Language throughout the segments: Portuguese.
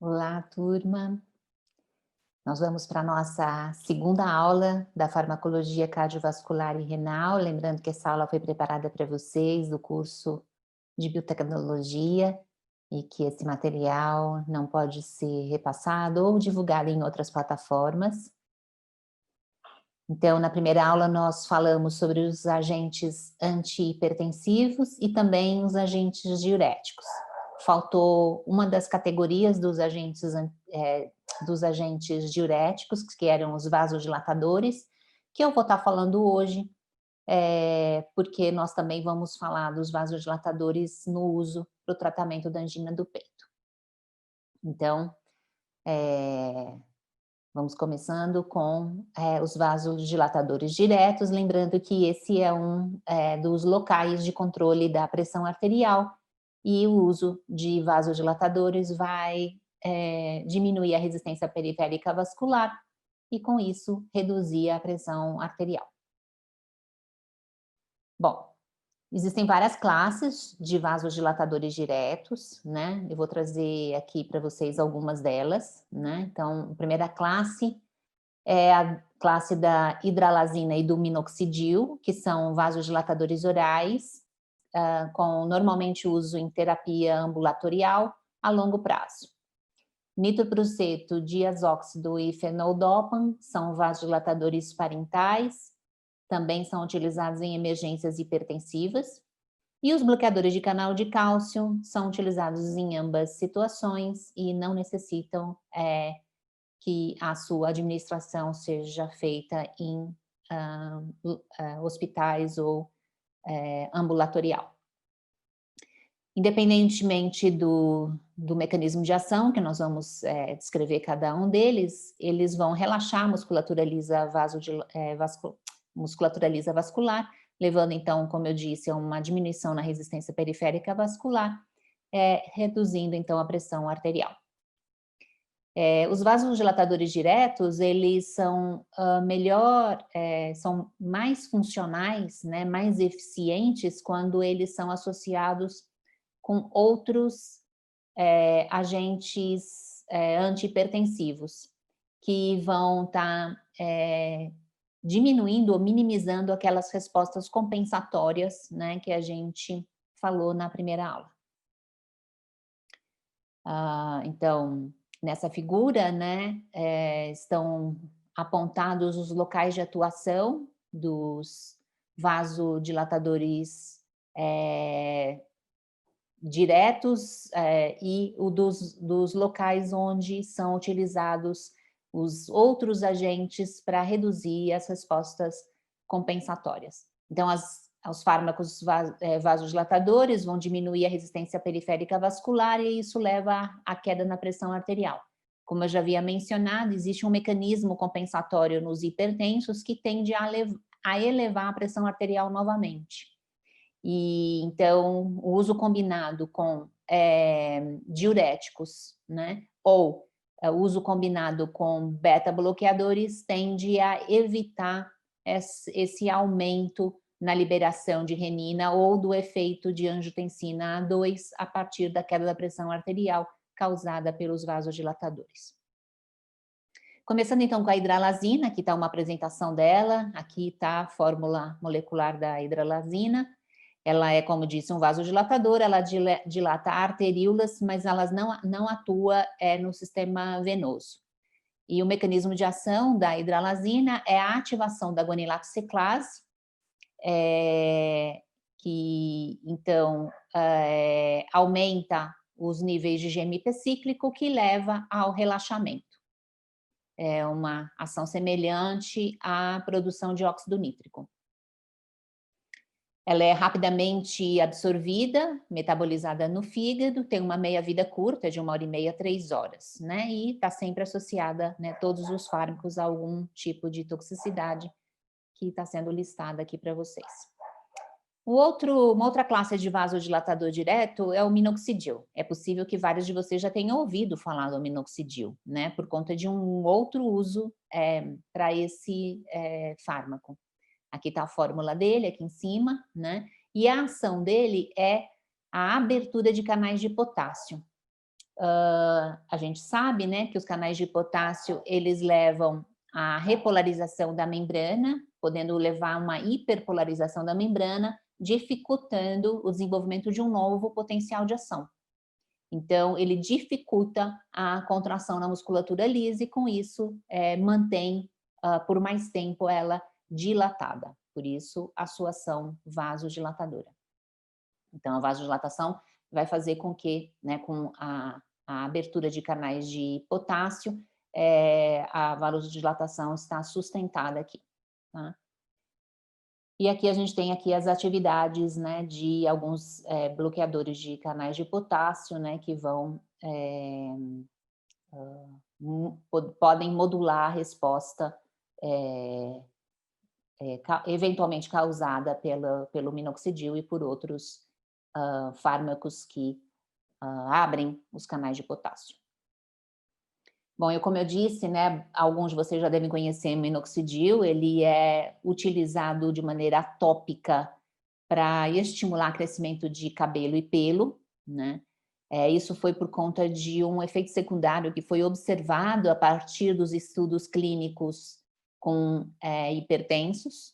Olá, turma. Nós vamos para a nossa segunda aula da farmacologia cardiovascular e renal. Lembrando que essa aula foi preparada para vocês do curso de biotecnologia e que esse material não pode ser repassado ou divulgado em outras plataformas. Então, na primeira aula, nós falamos sobre os agentes antihipertensivos e também os agentes diuréticos. Faltou uma das categorias dos agentes diuréticos, que eram os vasodilatadores, que eu vou estar falando hoje, porque nós também vamos falar dos vasodilatadores no uso para o tratamento da angina do peito. Então, vamos começando com os vasodilatadores diretos, lembrando que esse é um dos locais de controle da pressão arterial, e o uso de vasodilatadores vai diminuir a resistência periférica vascular e, com isso, reduzir a pressão arterial. Bom, existem várias classes de vasodilatadores diretos, né? Eu vou trazer aqui para vocês algumas delas, né? Então, a primeira classe é a classe da hidralazina e do minoxidil, que são vasodilatadores orais, com normalmente uso em terapia ambulatorial a longo prazo. Nitropruseto, diazóxido e fenoldopam são vasodilatadores parentais, também são utilizados em emergências hipertensivas. E os bloqueadores de canal de cálcio são utilizados em ambas situações e não necessitam que a sua administração seja feita em hospitais ou ambulatorial. Independentemente do mecanismo de ação, que nós vamos descrever cada um deles, eles vão relaxar a musculatura lisa, musculatura lisa vascular, levando então, como eu disse, a uma diminuição na resistência periférica vascular, reduzindo então a pressão arterial. Os vasodilatadores diretos, eles são são mais funcionais, né, mais eficientes quando eles são associados com outros agentes antihipertensivos, que vão estar diminuindo ou minimizando aquelas respostas compensatórias, né, que a gente falou na primeira aula. Então, nessa figura, né, estão apontados os locais de atuação dos vasodilatadores diretos e dos locais onde são utilizados os outros agentes para reduzir as respostas compensatórias. Então, os fármacos vasodilatadores vão diminuir a resistência periférica vascular e isso leva à queda na pressão arterial. Como eu já havia mencionado, existe um mecanismo compensatório nos hipertensos que tende a elevar a pressão arterial novamente. E então, o uso combinado com diuréticos, né, ou o uso combinado com beta-bloqueadores tende a evitar esse aumento na liberação de renina ou do efeito de angiotensina A2 a partir da queda da pressão arterial causada pelos vasodilatadores. Começando então com a hidralazina, aqui está uma apresentação dela, aqui está a fórmula molecular da hidralazina. Ela é, como disse, um vasodilatador, ela dilata arteríolas, mas ela não atua no sistema venoso. E o mecanismo de ação da hidralazina é a ativação da guanilaciclase, que então aumenta os níveis de GMP cíclico, que leva ao relaxamento. É uma ação semelhante à produção de óxido nítrico. Ela é rapidamente absorvida, metabolizada no fígado, tem uma meia-vida curta, de 1h30 a 3 horas, né? E está sempre associada, né, todos os fármacos a algum tipo de toxicidade que está sendo listada aqui para vocês. Uma outra classe de vasodilatador direto é o minoxidil. É possível que vários de vocês já tenham ouvido falar do minoxidil, né? Por conta de um outro uso para esse fármaco. Aqui está a fórmula dele, aqui em cima, né? E a ação dele é a abertura de canais de potássio. a gente sabe, né, que os canais de potássio, eles levam à repolarização da membrana, podendo levar a uma hiperpolarização da membrana, dificultando o desenvolvimento de um novo potencial de ação. Então, ele dificulta a contração na musculatura lisa e, com isso, mantém por mais tempo ela dilatada. Por isso, a sua ação vasodilatadora. Então, a vasodilatação vai fazer com que, né, com a abertura de canais de potássio, a vasodilatação está sustentada aqui, tá? E aqui a gente tem aqui as atividades, né, de alguns bloqueadores de canais de potássio, né, que vão podem modular a resposta eventualmente causada pelo minoxidil e por outros fármacos que abrem os canais de potássio. Bom, como eu disse, né, alguns de vocês já devem conhecer o minoxidil, ele é utilizado de maneira tópica para estimular crescimento de cabelo e pelo, né? Isso foi por conta de um efeito secundário que foi observado a partir dos estudos clínicos com hipertensos.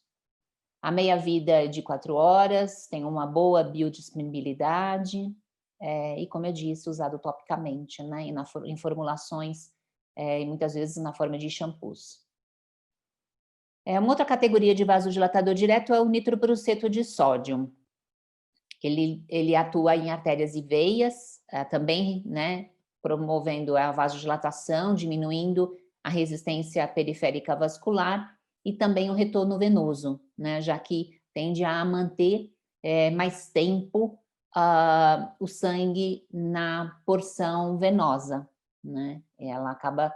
A meia-vida é de 4 horas, tem uma boa biodisponibilidade, e, como eu disse, usado topicamente, né, em formulações, e muitas vezes na forma de shampoos. Uma outra categoria de vasodilatador direto é o nitropruseto de sódio. Ele atua em artérias e veias, também, né, promovendo a vasodilatação, diminuindo a resistência periférica vascular e também o retorno venoso, né, já que tende a manter mais tempo o sangue na porção venosa, né? Ela acaba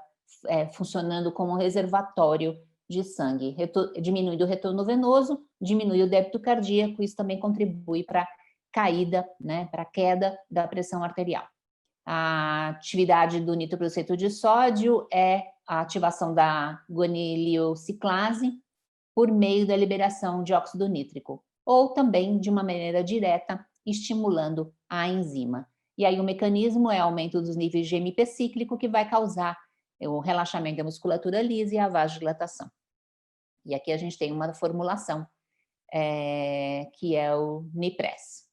funcionando como um reservatório de sangue, diminuindo o retorno venoso, diminui o débito cardíaco, isso também contribui para caída, né, para a queda da pressão arterial. A atividade do nitropruseto de sódio é a ativação da guaniliociclase por meio da liberação de óxido nítrico, ou também de uma maneira direta, estimulando a enzima. E aí o mecanismo é o aumento dos níveis de GMP cíclico, que vai causar o relaxamento da musculatura lisa e a vasodilatação. E aqui a gente tem uma formulação, que é o Nipress.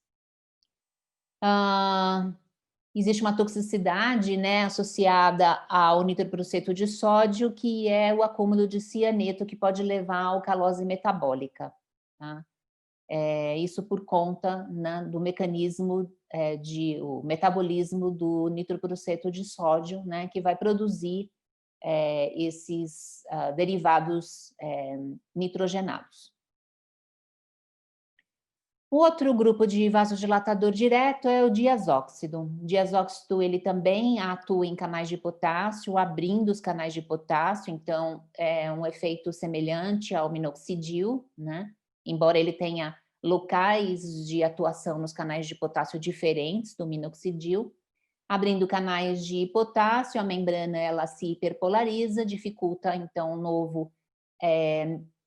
Existe uma toxicidade, né, associada ao nitropruseto de sódio, que é o acúmulo de cianeto, que pode levar à alcalose metabólica, tá? Isso por conta, né, do mecanismo o metabolismo do nitropruseto de sódio, né, que vai produzir esses derivados nitrogenados. O outro grupo de vasodilatador direto é o diazóxido. O diazóxido, ele também atua em canais de potássio, abrindo os canais de potássio, então é um efeito semelhante ao minoxidil, né? Embora ele tenha locais de atuação nos canais de potássio diferentes do minoxidil. Abrindo canais de potássio, a membrana ela se hiperpolariza, dificulta então um novo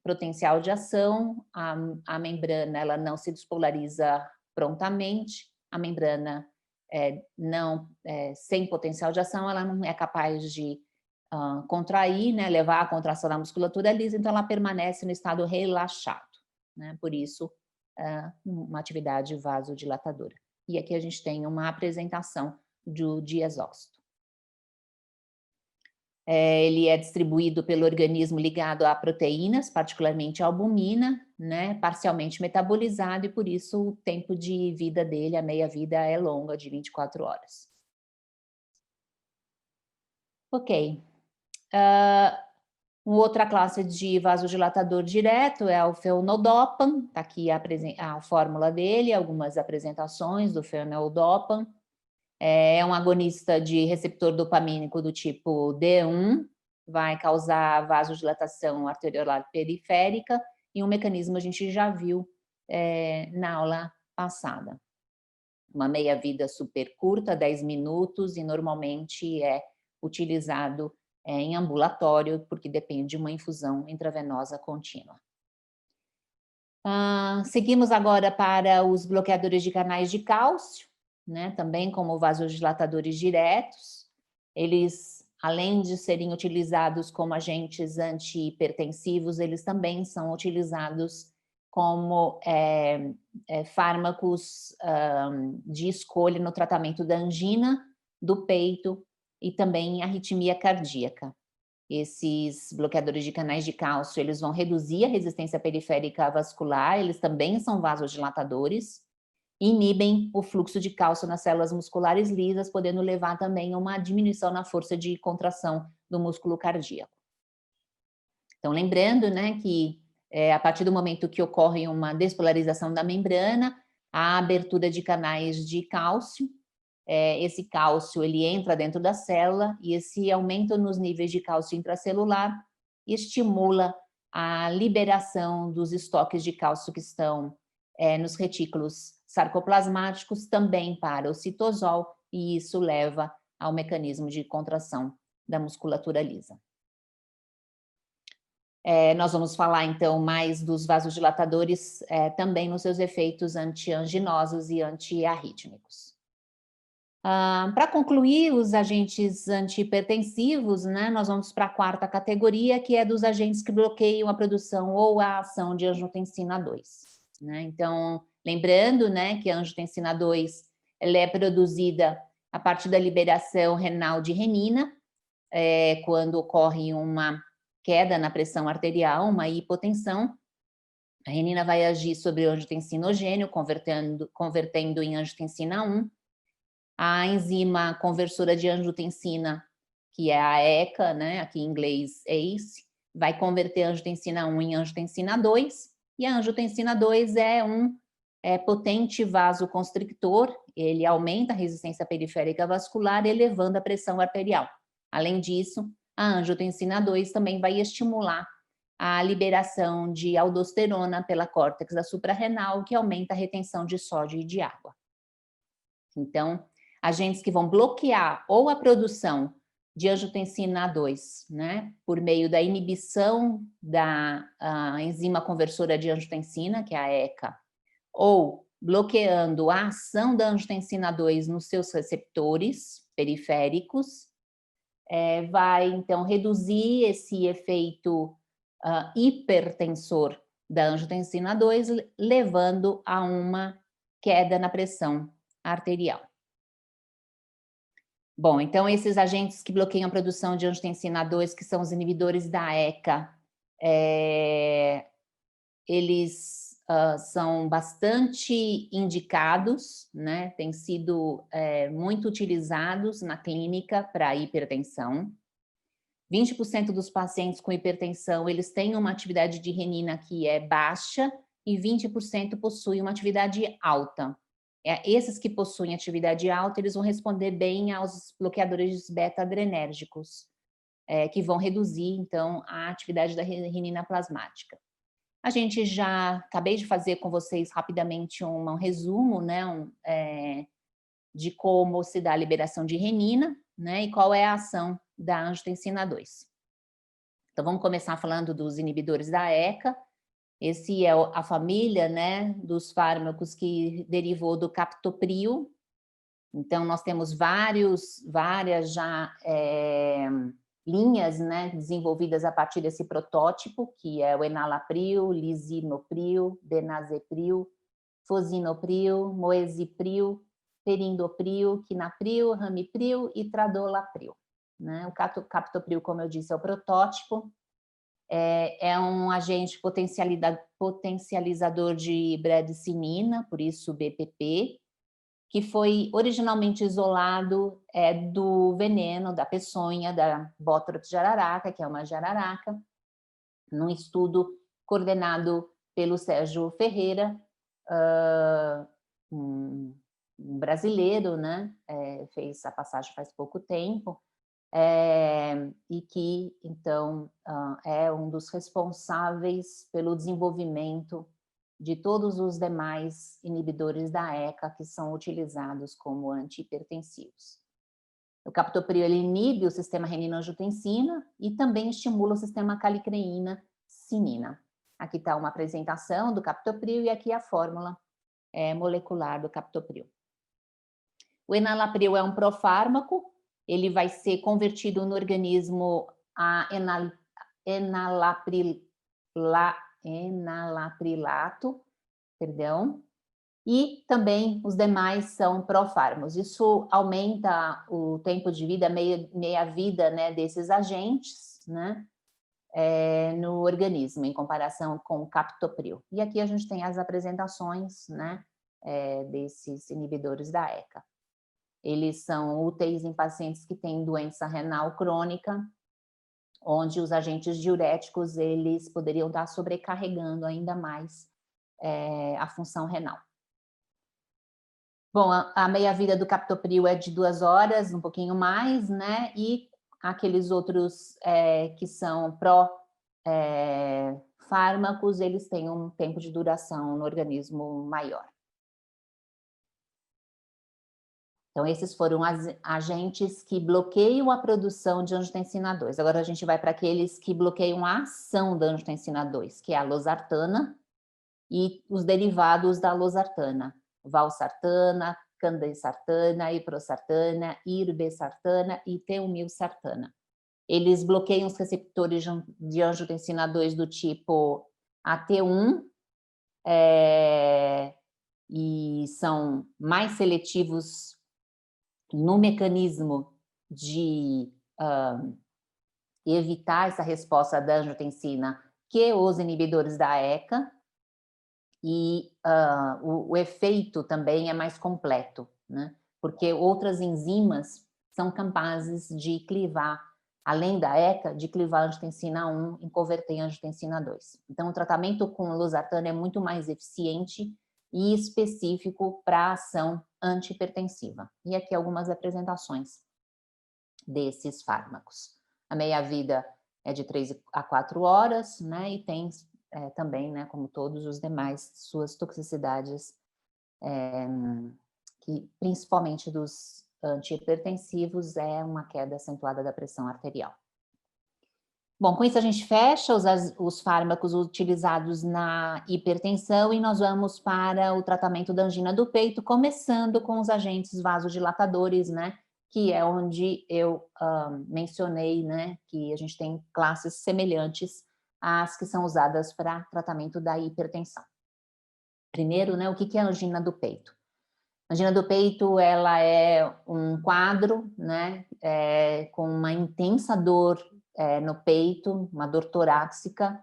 potencial de ação, a membrana ela não se despolariza prontamente, a membrana sem potencial de ação, ela não é capaz de contrair, né, levar a contração da musculatura lisa, então ela permanece no estado relaxado, né, por isso uma atividade vasodilatadora. E aqui a gente tem uma apresentação do diazóxido. Ele é distribuído pelo organismo ligado a proteínas, particularmente a albumina, né, parcialmente metabolizado, e por isso o tempo de vida dele, a meia-vida, é longa, de 24 horas. Ok. Uma outra classe de vasodilatador direto é o fenodopan, está aqui a fórmula dele, algumas apresentações do fenodopan. É um agonista de receptor dopamínico do tipo D1, vai causar vasodilatação arteriolar periférica, e um mecanismo a gente já viu na aula passada. Uma meia-vida super curta, 10 minutos, e normalmente é utilizado em ambulatório, porque depende de uma infusão intravenosa contínua. Seguimos agora para os bloqueadores de canais de cálcio, né, também como vasodilatadores diretos. Eles, além de serem utilizados como agentes antihipertensivos, eles também são utilizados como fármacos de escolha no tratamento da angina, do peito e também arritmia cardíaca. Esses bloqueadores de canais de cálcio, eles vão reduzir a resistência periférica vascular, eles também são vasodilatadores, inibem o fluxo de cálcio nas células musculares lisas, podendo levar também a uma diminuição na força de contração do músculo cardíaco. Então, lembrando, né, que a partir do momento que ocorre uma despolarização da membrana, a abertura de canais de cálcio, esse cálcio ele entra dentro da célula e esse aumento nos níveis de cálcio intracelular estimula a liberação dos estoques de cálcio que estão nos retículos sarcoplasmáticos também para o citosol, e isso leva ao mecanismo de contração da musculatura lisa. Nós vamos falar então mais dos vasodilatadores também nos seus efeitos antianginosos e antiarrítmicos. Para concluir os agentes antihipertensivos, né, nós vamos para a quarta categoria, que é dos agentes que bloqueiam a produção ou a ação de angiotensina 2. Né? Então, lembrando, né, que a angiotensina 2 ela é produzida a partir da liberação renal de renina, quando ocorre uma queda na pressão arterial, uma hipotensão. A renina vai agir sobre o angiotensinogênio, convertendo em angiotensina 1. A enzima conversora de angiotensina, que é a ECA, né, aqui em inglês ACE, vai converter a angiotensina 1 em angiotensina 2, e a angiotensina 2 é um potente vasoconstrictor, ele aumenta a resistência periférica vascular, elevando a pressão arterial. Além disso, a angiotensina 2 também vai estimular a liberação de aldosterona pela córtex da suprarrenal, que aumenta a retenção de sódio e de água. Então, agentes que vão bloquear ou a produção de angiotensina 2, né, por meio da inibição da enzima conversora de angiotensina, que é a ECA, ou bloqueando a ação da angiotensina 2 nos seus receptores periféricos, vai então reduzir esse efeito hipertensor da angiotensina 2, levando a uma queda na pressão arterial. Bom, então esses agentes que bloqueiam a produção de angiotensina 2, que são os inibidores da ECA, eles são bastante indicados, né? Têm sido muito utilizados na clínica para hipertensão. 20% dos pacientes com hipertensão, eles têm uma atividade de renina que é baixa e 20% possuem uma atividade alta. Esses que possuem atividade alta, eles vão responder bem aos bloqueadores beta-adrenérgicos, que vão reduzir, então, a atividade da renina plasmática. A gente acabei de fazer com vocês rapidamente um resumo, né, de como se dá a liberação de renina, né, e qual é a ação da angiotensina 2. Então, vamos começar falando dos inibidores da ECA. Esse é a família, né, dos fármacos que derivou do captopril. Então, nós temos várias já linhas, né, desenvolvidas a partir desse protótipo, que é o enalapril, lisinopril, benazepril, fosinopril, moezipril, perindopril, quinapril, ramipril e tradolapril. Né? O captopril, como eu disse, é o protótipo. É um agente potencializador de bradicininina, por isso BPP, que foi originalmente isolado do veneno da peçonha da Botrop jararaca, que é uma jararaca, num estudo coordenado pelo Sérgio Ferreira, um brasileiro, né? Fez a passagem faz pouco tempo, e que, então, é um dos responsáveis pelo desenvolvimento de todos os demais inibidores da ECA que são utilizados como antihipertensivos. O captopril ele inibe o sistema renina-angiotensina e também estimula o sistema calicreína-cinina. Aqui está uma apresentação do captopril e aqui a fórmula molecular do captopril. O enalapril é um profármaco, ele vai ser convertido no organismo a enalaprilato, perdão, e também os demais são profármacos. Isso aumenta o tempo de vida, meia-vida, né, desses agentes, né, no organismo, em comparação com o captopril. E aqui a gente tem as apresentações, né, desses inibidores da ECA. Eles são úteis em pacientes que têm doença renal crônica, onde os agentes diuréticos, eles poderiam estar sobrecarregando ainda mais a função renal. Bom, a meia-vida do captopril é de 2 horas, um pouquinho mais, né? E aqueles outros que são fármacos, eles têm um tempo de duração no organismo maior. Então, esses foram agentes que bloqueiam a produção de angiotensina 2. Agora a gente vai para aqueles que bloqueiam a ação da angiotensina 2, que é a losartana e os derivados da losartana, valsartana, candesartana, iprosartana, irbesartana e teomilsartana. Eles bloqueiam os receptores de angiotensina 2 do tipo AT1 e são mais seletivos no mecanismo de evitar essa resposta da angiotensina que os inibidores da ECA, e o efeito também é mais completo, né? Porque outras enzimas são capazes de clivar, além da ECA, de clivar a angiotensina 1 e converter em angiotensina 2. Então, o tratamento com losartana é muito mais eficiente e específico para a ação antihipertensiva. E aqui algumas apresentações desses fármacos. A meia-vida é de 3 a 4 horas, né? E tem também, né, como todos os demais, suas toxicidades, que principalmente dos antihipertensivos, é uma queda acentuada da pressão arterial. Bom, com isso a gente fecha os fármacos utilizados na hipertensão e nós vamos para o tratamento da angina do peito, começando com os agentes vasodilatadores, né, que é onde eu mencionei, né, que a gente tem classes semelhantes às que são usadas para tratamento da hipertensão. Primeiro, né, o que é a angina do peito? A angina do peito, ela é um quadro, né, com uma intensa dor no peito, uma dor torácica,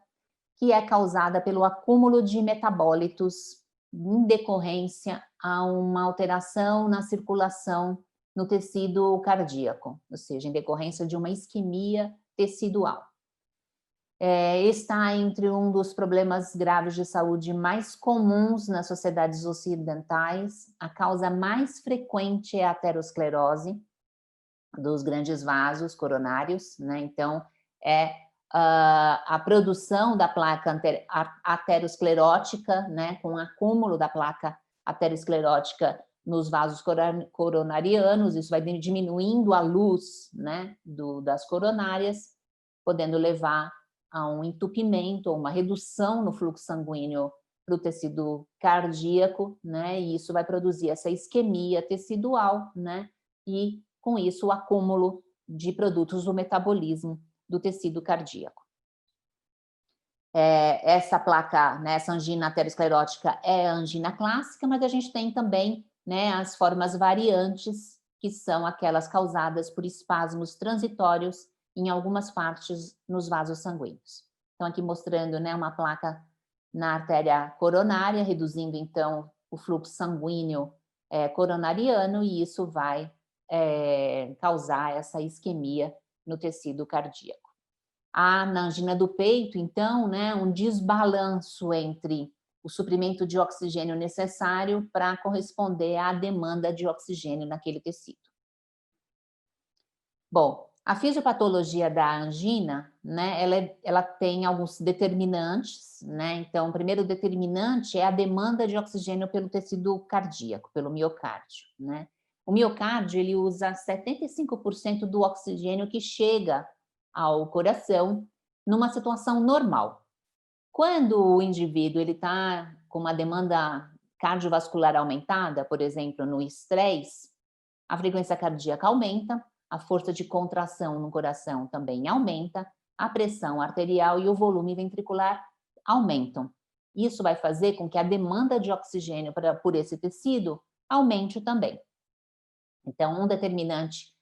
que é causada pelo acúmulo de metabólitos em decorrência a uma alteração na circulação no tecido cardíaco, ou seja, em decorrência de uma isquemia tecidual. Está entre um dos problemas graves de saúde mais comuns nas sociedades ocidentais. A causa mais frequente é a aterosclerose dos grandes vasos coronários, né? Então, a produção da placa aterosclerótica, né? Com o acúmulo da placa aterosclerótica nos vasos coronarianos, isso vai diminuindo a luz, né? Das coronárias, podendo levar a um entupimento ou uma redução no fluxo sanguíneo para o tecido cardíaco, né? E isso vai produzir essa isquemia tecidual, né? E com isso o acúmulo de produtos do metabolismo do tecido cardíaco. Essa placa, né, essa angina aterosclerótica é a angina clássica, mas a gente tem também, né, as formas variantes, que são aquelas causadas por espasmos transitórios em algumas partes nos vasos sanguíneos. Então, aqui mostrando, né, uma placa na artéria coronária, reduzindo, então, o fluxo sanguíneo coronariano, e isso vai causar essa isquemia no tecido cardíaco. Há na angina do peito, então, né, um desbalanço entre o suprimento de oxigênio necessário para corresponder à demanda de oxigênio naquele tecido. Bom, a fisiopatologia da angina, né, ela tem alguns determinantes, né? Então, o primeiro determinante é a demanda de oxigênio pelo tecido cardíaco, pelo miocárdio, né? O miocárdio, ele usa 75% do oxigênio que chega ao coração numa situação normal. Quando o indivíduo está com uma demanda cardiovascular aumentada, por exemplo, no estresse, a frequência cardíaca aumenta, a força de contração no coração também aumenta, a pressão arterial e o volume ventricular aumentam. Isso vai fazer com que a demanda de oxigênio por esse tecido aumente também. Então, um determinante,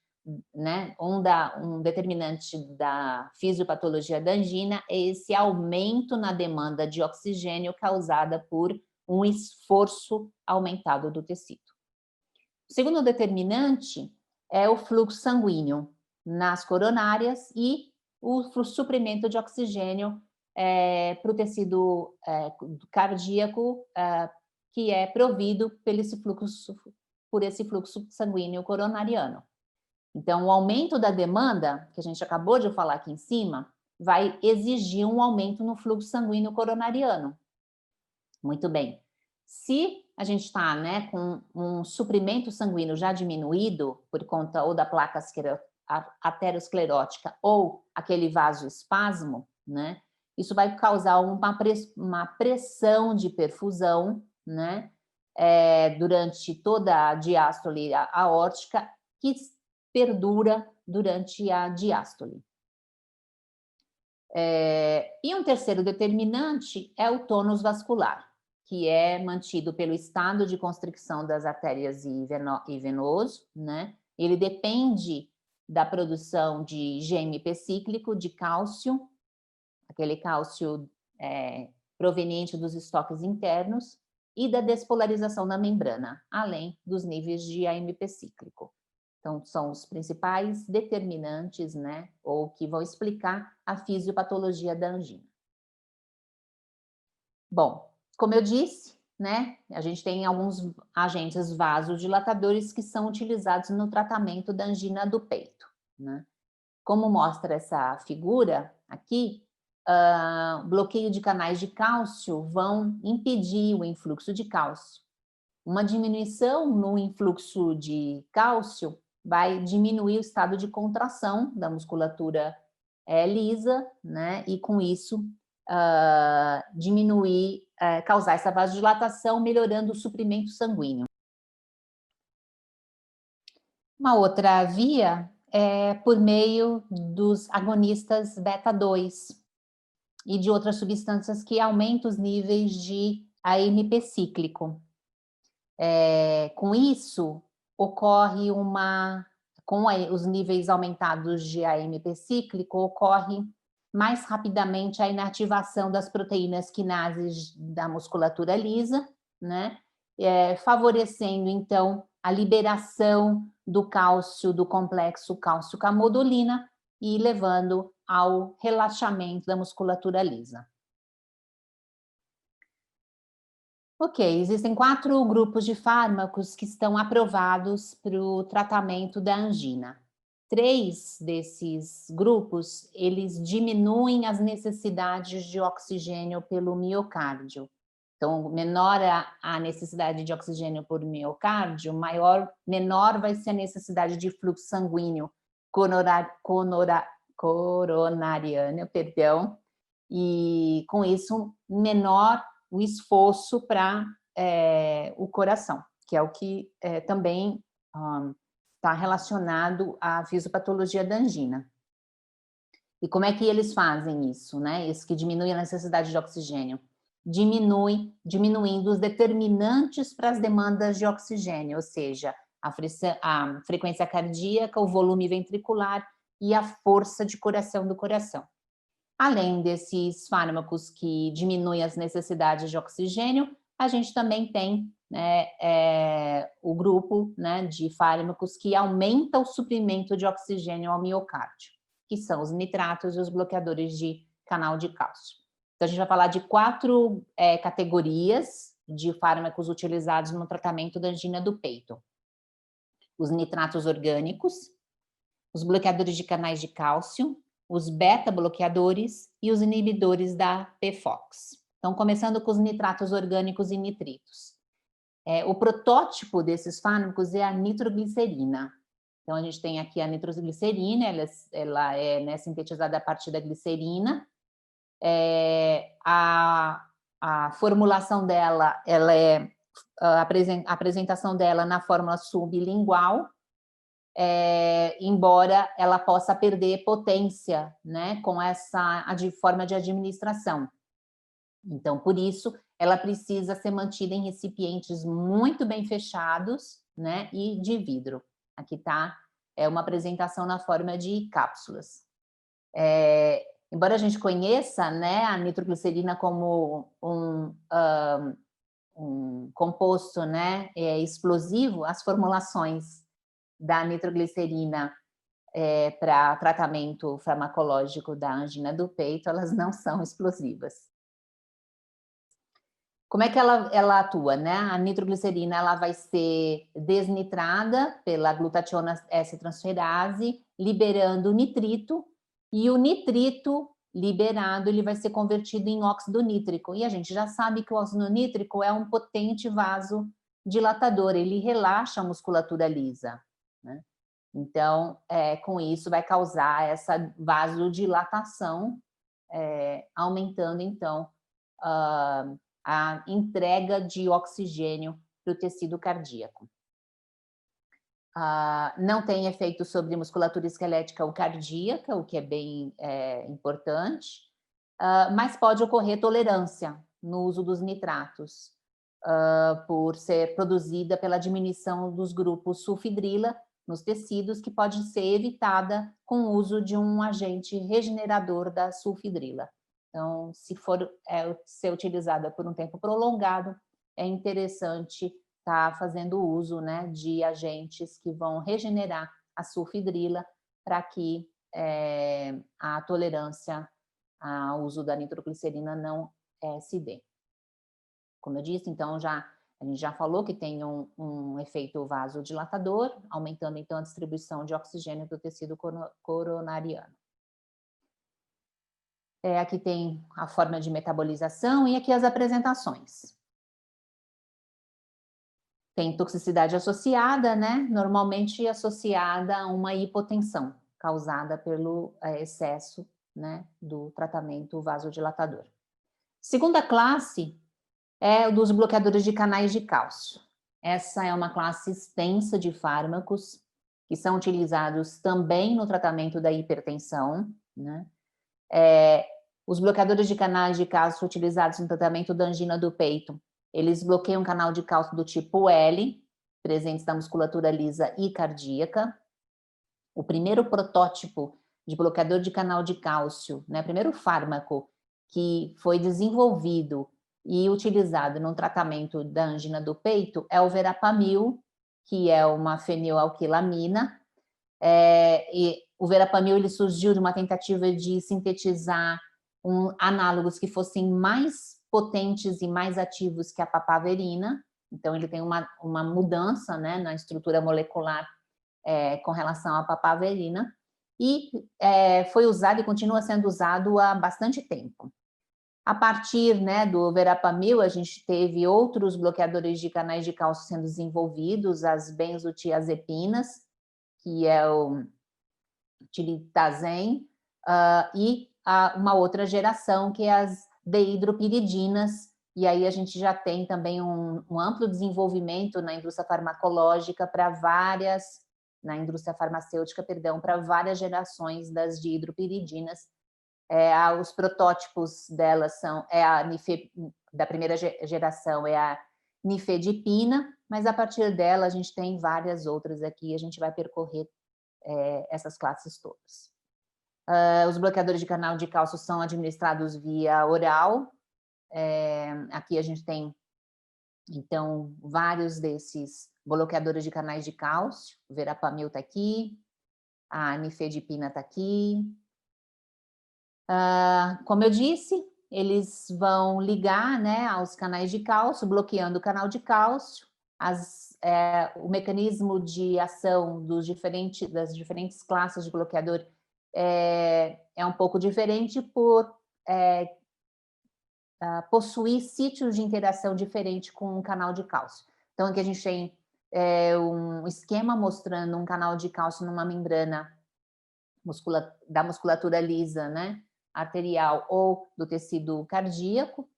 né, um determinante da fisiopatologia da angina é esse aumento na demanda de oxigênio causada por um esforço aumentado do tecido. O segundo determinante é o fluxo sanguíneo nas coronárias e o suprimento de oxigênio para o tecido cardíaco que é provido por esse fluxo sanguíneo coronariano. Então, o aumento da demanda, que a gente acabou de falar aqui em cima, vai exigir um aumento no fluxo sanguíneo coronariano. Muito bem. Se a gente está, né, com um suprimento sanguíneo já diminuído por conta ou da placa aterosclerótica ou aquele vasoespasmo, né, isso vai causar uma pressão de perfusão, né, durante toda a diástole aórtica que perdura durante a diástole. E um terceiro determinante é o tônus vascular, que é mantido pelo estado de constricção das artérias e venoso, né? Ele depende da produção de GMP cíclico, de cálcio, aquele cálcio proveniente dos estoques internos, e da despolarização da membrana, além dos níveis de AMP cíclico. Então, são os principais determinantes, né, ou que vão explicar a fisiopatologia da angina. Bom, como eu disse, né, a gente tem alguns agentes vasodilatadores que são utilizados no tratamento da angina do peito, né? Como mostra essa figura aqui, bloqueio de canais de cálcio vão impedir o influxo de cálcio. Uma diminuição no influxo de cálcio vai diminuir o estado de contração da musculatura lisa, né? E com isso causar essa vasodilatação, melhorando o suprimento sanguíneo. Uma outra via é por meio dos agonistas beta-2 e de outras substâncias que aumentam os níveis de AMP cíclico. Com isso, ocorre com os níveis aumentados de AMP cíclico, ocorre mais rapidamente a inativação das proteínas quinases da musculatura lisa, né? Favorecendo, então, a liberação do cálcio, do complexo cálcio-camodulina e levando ao relaxamento da musculatura lisa. Ok, existem 4 grupos de fármacos que estão aprovados para o tratamento da angina. 3 desses grupos, eles diminuem as necessidades de oxigênio pelo miocárdio. Então, menor a necessidade de oxigênio por miocárdio, menor vai ser a necessidade de fluxo sanguíneo coronariano, perdão, e com isso, menor o esforço para o coração, que é o que também está relacionado à fisiopatologia da angina. E como é que eles fazem isso, né? Isso que diminui a necessidade de oxigênio. Diminuindo os determinantes para as demandas de oxigênio, ou seja, a frequência cardíaca, o volume ventricular e a força de coração do coração. Além desses fármacos que diminuem as necessidades de oxigênio, a gente também tem, né, o grupo, né, de fármacos que aumenta o suprimento de oxigênio ao miocárdio, que são os nitratos e os bloqueadores de canal de cálcio. Então, a gente vai falar de 4 categorias de fármacos utilizados no tratamento da angina do peito. Os nitratos orgânicos, os bloqueadores de canais de cálcio, os beta-bloqueadores e os inibidores da PFOX. Então, começando com os nitratos orgânicos e nitritos. O protótipo desses fármacos é a nitroglicerina. Então, a gente tem aqui a nitroglicerina, ela é, né, sintetizada a partir da glicerina. A formulação dela, a apresentação dela na fórmula sublingual, embora ela possa perder potência, né, com essa forma de administração. Então, por isso, ela precisa ser mantida em recipientes muito bem fechados, né, e de vidro. Aqui está uma apresentação na forma de cápsulas. Embora a gente conheça, né, a nitroglicerina como um composto, né, explosivo, as formulações da nitroglicerina para tratamento farmacológico da angina do peito, elas não são explosivas. Como é que ela atua, né? A nitroglicerina ela vai ser desnitrada pela glutationa S-transferase, liberando nitrito, e o nitrito liberado ele vai ser convertido em óxido nítrico. E a gente já sabe que o óxido nítrico é um potente vasodilatador, ele relaxa a musculatura lisa, né? Então, com isso vai causar essa vasodilatação, aumentando então a entrega de oxigênio para o tecido cardíaco. Não tem efeito sobre musculatura esquelética ou cardíaca, o que é bem importante, mas pode ocorrer tolerância no uso dos nitratos, por ser produzida pela diminuição dos grupos sulfidrila nos tecidos, que pode ser evitada com o uso de um agente regenerador da sulfidrila. Então, se for ser utilizada por um tempo prolongado, é interessante estar fazendo uso, né, de agentes que vão regenerar a sulfidrila para que a tolerância ao uso da nitroglicerina não se dê. Como eu disse, então, a gente já falou que tem um efeito vasodilatador, aumentando então a distribuição de oxigênio do tecido coronariano. Aqui tem a forma de metabolização e aqui as apresentações. Tem toxicidade associada, né? Normalmente associada a uma hipotensão, causada pelo excesso, né, do tratamento vasodilatador. Segunda classe é dos bloqueadores de canais de cálcio. Essa é uma classe extensa de fármacos que são utilizados também no tratamento da hipertensão, né? Os bloqueadores de canais de cálcio utilizados no tratamento da angina do peito, eles bloqueiam o canal de cálcio do tipo L, presentes na musculatura lisa e cardíaca. O primeiro protótipo de bloqueador de canal de cálcio, né, primeiro fármaco que foi desenvolvido e utilizado no tratamento da angina do peito é o verapamil, que é uma fenilalquilamina. E o verapamil ele surgiu de uma tentativa de sintetizar análogos que fossem mais potentes e mais ativos que a papaverina. Então, ele tem uma mudança, né, na estrutura molecular com relação à papaverina. E foi usado e continua sendo usado há bastante tempo. A partir, né, do verapamil, a gente teve outros bloqueadores de canais de cálcio sendo desenvolvidos, as benzotiazepinas, que é o tilitazem, e uma outra geração, que é as deidropiridinas, e aí a gente já tem também um amplo desenvolvimento na indústria farmacológica na indústria farmacêutica, perdão, para várias gerações das dihidropiridinas. Os protótipos delas são, da primeira geração é a nifedipina, mas a partir dela a gente tem várias outras aqui, a gente vai percorrer essas classes todas. Os bloqueadores de canal de cálcio são administrados via oral. Aqui a gente tem, então, vários desses bloqueadores de canais de cálcio. O verapamil está aqui, a nifedipina está aqui. Como eu disse, eles vão ligar, né, aos canais de cálcio, bloqueando o canal de cálcio. O mecanismo de ação das diferentes classes de bloqueador é um pouco diferente por possuir sítios de interação diferente com o canal de cálcio. Então, aqui a gente tem um esquema mostrando um canal de cálcio numa membrana da musculatura lisa, né, arterial ou do tecido cardíaco,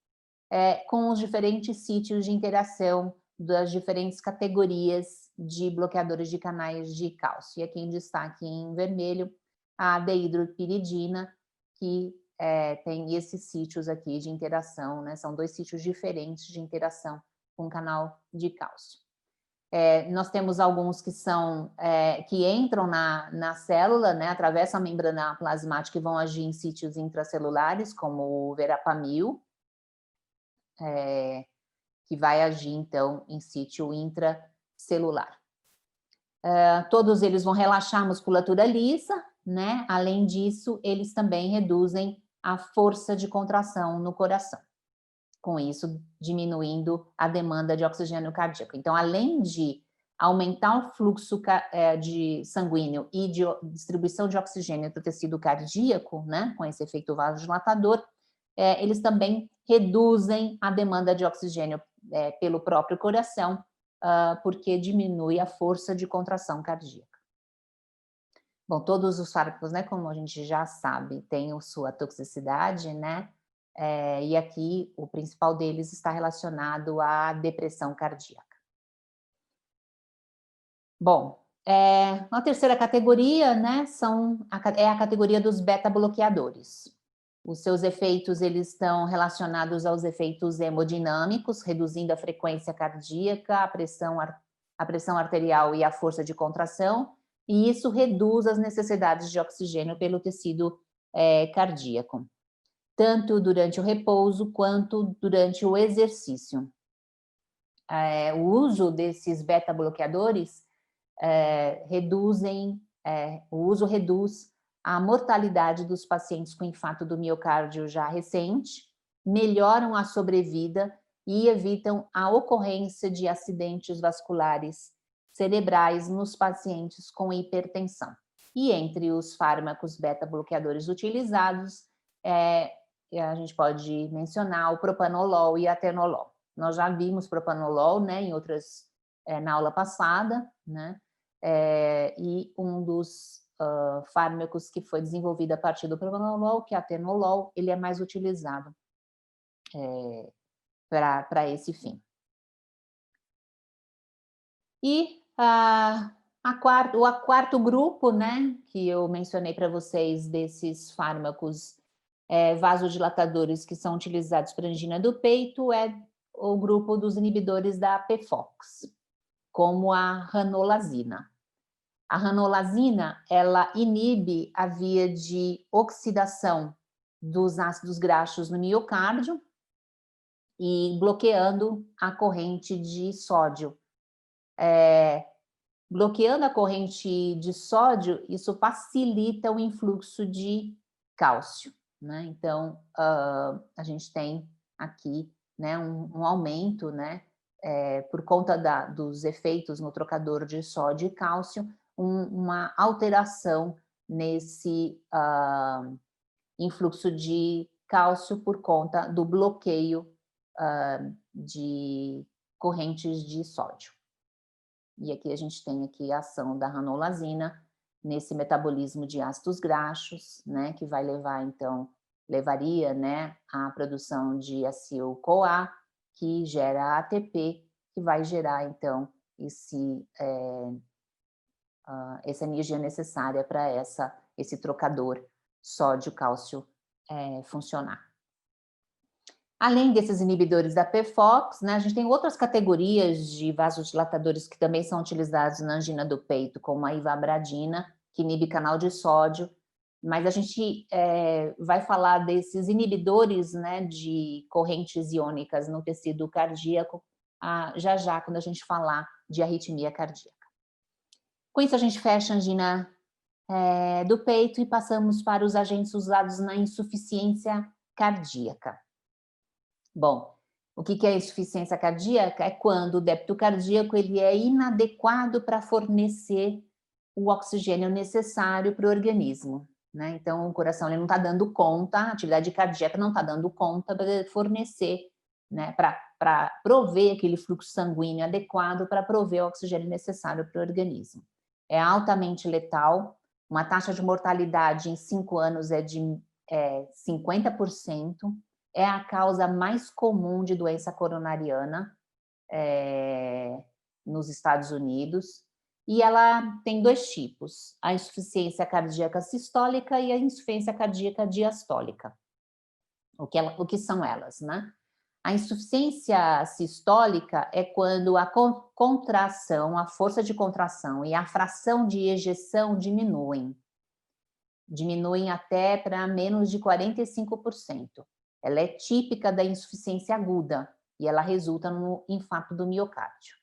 com os diferentes sítios de interação das diferentes categorias de bloqueadores de canais de cálcio. E aqui em destaque em vermelho, a dehidropiridina, que tem esses sítios aqui de interação, né? São 2 sítios diferentes de interação com o canal de cálcio. Nós temos alguns que são que entram na célula, né, atravessam a membrana plasmática e vão agir em sítios intracelulares, como o verapamil, que vai agir, então, em sítio intracelular. Todos eles vão relaxar a musculatura lisa, né? Além disso, eles também reduzem a força de contração no coração, com isso diminuindo a demanda de oxigênio cardíaco. Então, além de aumentar o fluxo de sanguíneo e de distribuição de oxigênio para o tecido cardíaco, né, com esse efeito vasodilatador, eles também reduzem a demanda de oxigênio pelo próprio coração, porque diminui a força de contração cardíaca. Bom, todos os fármacos, né, como a gente já sabe, têm a sua toxicidade, né, e aqui o principal deles está relacionado à depressão cardíaca. Bom, a terceira categoria, né, é a categoria dos beta-bloqueadores. Os seus efeitos, eles estão relacionados aos efeitos hemodinâmicos, reduzindo a frequência cardíaca, a pressão arterial e a força de contração, e isso reduz as necessidades de oxigênio pelo tecido cardíaco, tanto durante o repouso quanto durante o exercício. O uso desses beta-bloqueadores o uso reduz a mortalidade dos pacientes com infarto do miocárdio já recente, melhoram a sobrevida e evitam a ocorrência de acidentes vasculares cerebrais nos pacientes com hipertensão. E entre os fármacos beta-bloqueadores utilizados, a gente pode mencionar o propanolol e a atenolol. Nós já vimos propanolol, né, na aula passada, né? E um dos fármacos que foi desenvolvido a partir do propanolol, que é a atenolol, ele é mais utilizado para esse fim. E o quarto grupo, né, que eu mencionei para vocês desses fármacos vasodilatadores que são utilizados para angina do peito é o grupo dos inibidores da PFOX, como a ranolazina. A ranolazina, ela inibe a via de oxidação dos ácidos graxos no miocárdio e bloqueando a corrente de sódio. Bloqueando a corrente de sódio, isso facilita o influxo de cálcio, né? Então, a gente tem aqui, né, um aumento, né, por conta dos efeitos no trocador de sódio e cálcio, uma alteração nesse influxo de cálcio por conta do bloqueio de correntes de sódio. E aqui a gente tem aqui a ação da ranolazina nesse metabolismo de ácidos graxos, né, que vai levar, então, levaria, né, à produção de acetil-CoA, que gera ATP, que vai gerar, então, essa energia necessária para esse trocador sódio-cálcio funcionar. Além desses inibidores da PFOX, né, a gente tem outras categorias de vasodilatadores que também são utilizados na angina do peito, como a ivabradina, que inibe canal de sódio, mas a gente vai falar desses inibidores, né, de correntes iônicas no tecido cardíaco já, quando a gente falar de arritmia cardíaca. Com isso, a gente fecha a angina do peito e passamos para os agentes usados na insuficiência cardíaca. Bom, o que é insuficiência cardíaca? É quando o débito cardíaco ele é inadequado para fornecer o oxigênio necessário para o organismo, né? Então, o coração ele não está dando conta, a atividade cardíaca não está dando conta para fornecer, né, para prover aquele fluxo sanguíneo adequado para prover o oxigênio necessário para o organismo. É altamente letal, uma taxa de mortalidade em 5 anos é de 50%, é a causa mais comum de doença coronariana, nos Estados Unidos, e ela tem 2 tipos, a insuficiência cardíaca sistólica e a insuficiência cardíaca diastólica. O que são elas, né? A insuficiência sistólica é quando a contração, a força de contração e a fração de ejeção diminuem até para menos de 45%. Ela é típica da insuficiência aguda e ela resulta no infarto do miocárdio.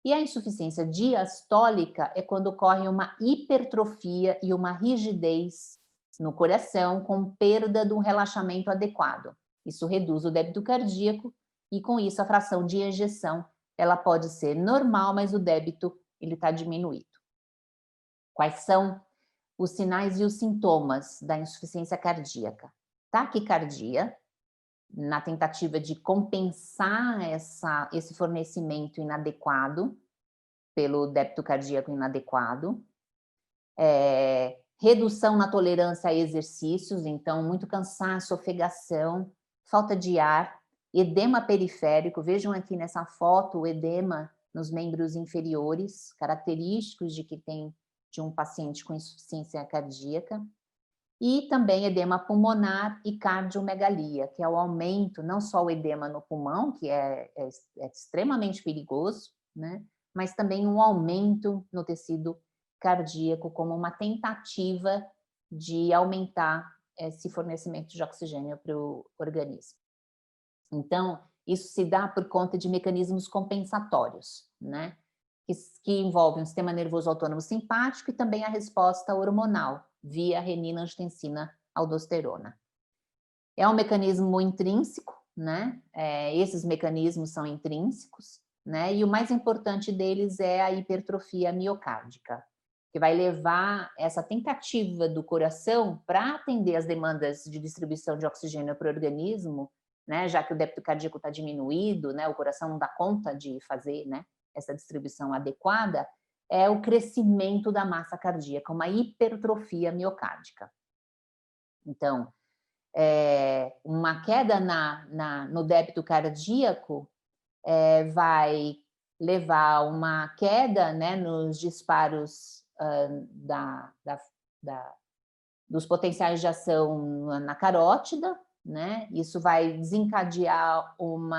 E a insuficiência diastólica é quando ocorre uma hipertrofia e uma rigidez no coração com perda do relaxamento adequado. Isso reduz o débito cardíaco e, com isso, a fração de ejeção ela pode ser normal, mas o débito ele está diminuído. Quais são os sinais e os sintomas da insuficiência cardíaca? Taquicardia, na tentativa de compensar esse fornecimento inadequado, pelo débito cardíaco inadequado, redução na tolerância a exercícios, então muito cansaço, ofegação, falta de ar, edema periférico, vejam aqui nessa foto o edema nos membros inferiores, característicos de um paciente com insuficiência cardíaca, e também edema pulmonar e cardiomegalia, que é o aumento, não só o edema no pulmão, que é extremamente perigoso, né, mas também um aumento no tecido cardíaco como uma tentativa de aumentar esse fornecimento de oxigênio para o organismo. Então, isso se dá por conta de mecanismos compensatórios, né, que envolvem o sistema nervoso autônomo simpático e também a resposta hormonal, via renina, angiotensina, aldosterona. É um mecanismo intrínseco, né? Esses mecanismos são intrínsecos, né? E o mais importante deles é a hipertrofia miocárdica, que vai levar essa tentativa do coração para atender as demandas de distribuição de oxigênio para o organismo, né? Já que o débito cardíaco está diminuído, né? O coração não dá conta de fazer, né, essa distribuição adequada, é o crescimento da massa cardíaca, uma hipertrofia miocárdica. Então, uma queda no débito cardíaco vai levar a uma queda, né, nos disparos dos potenciais de ação na carótida, né? Isso vai desencadear um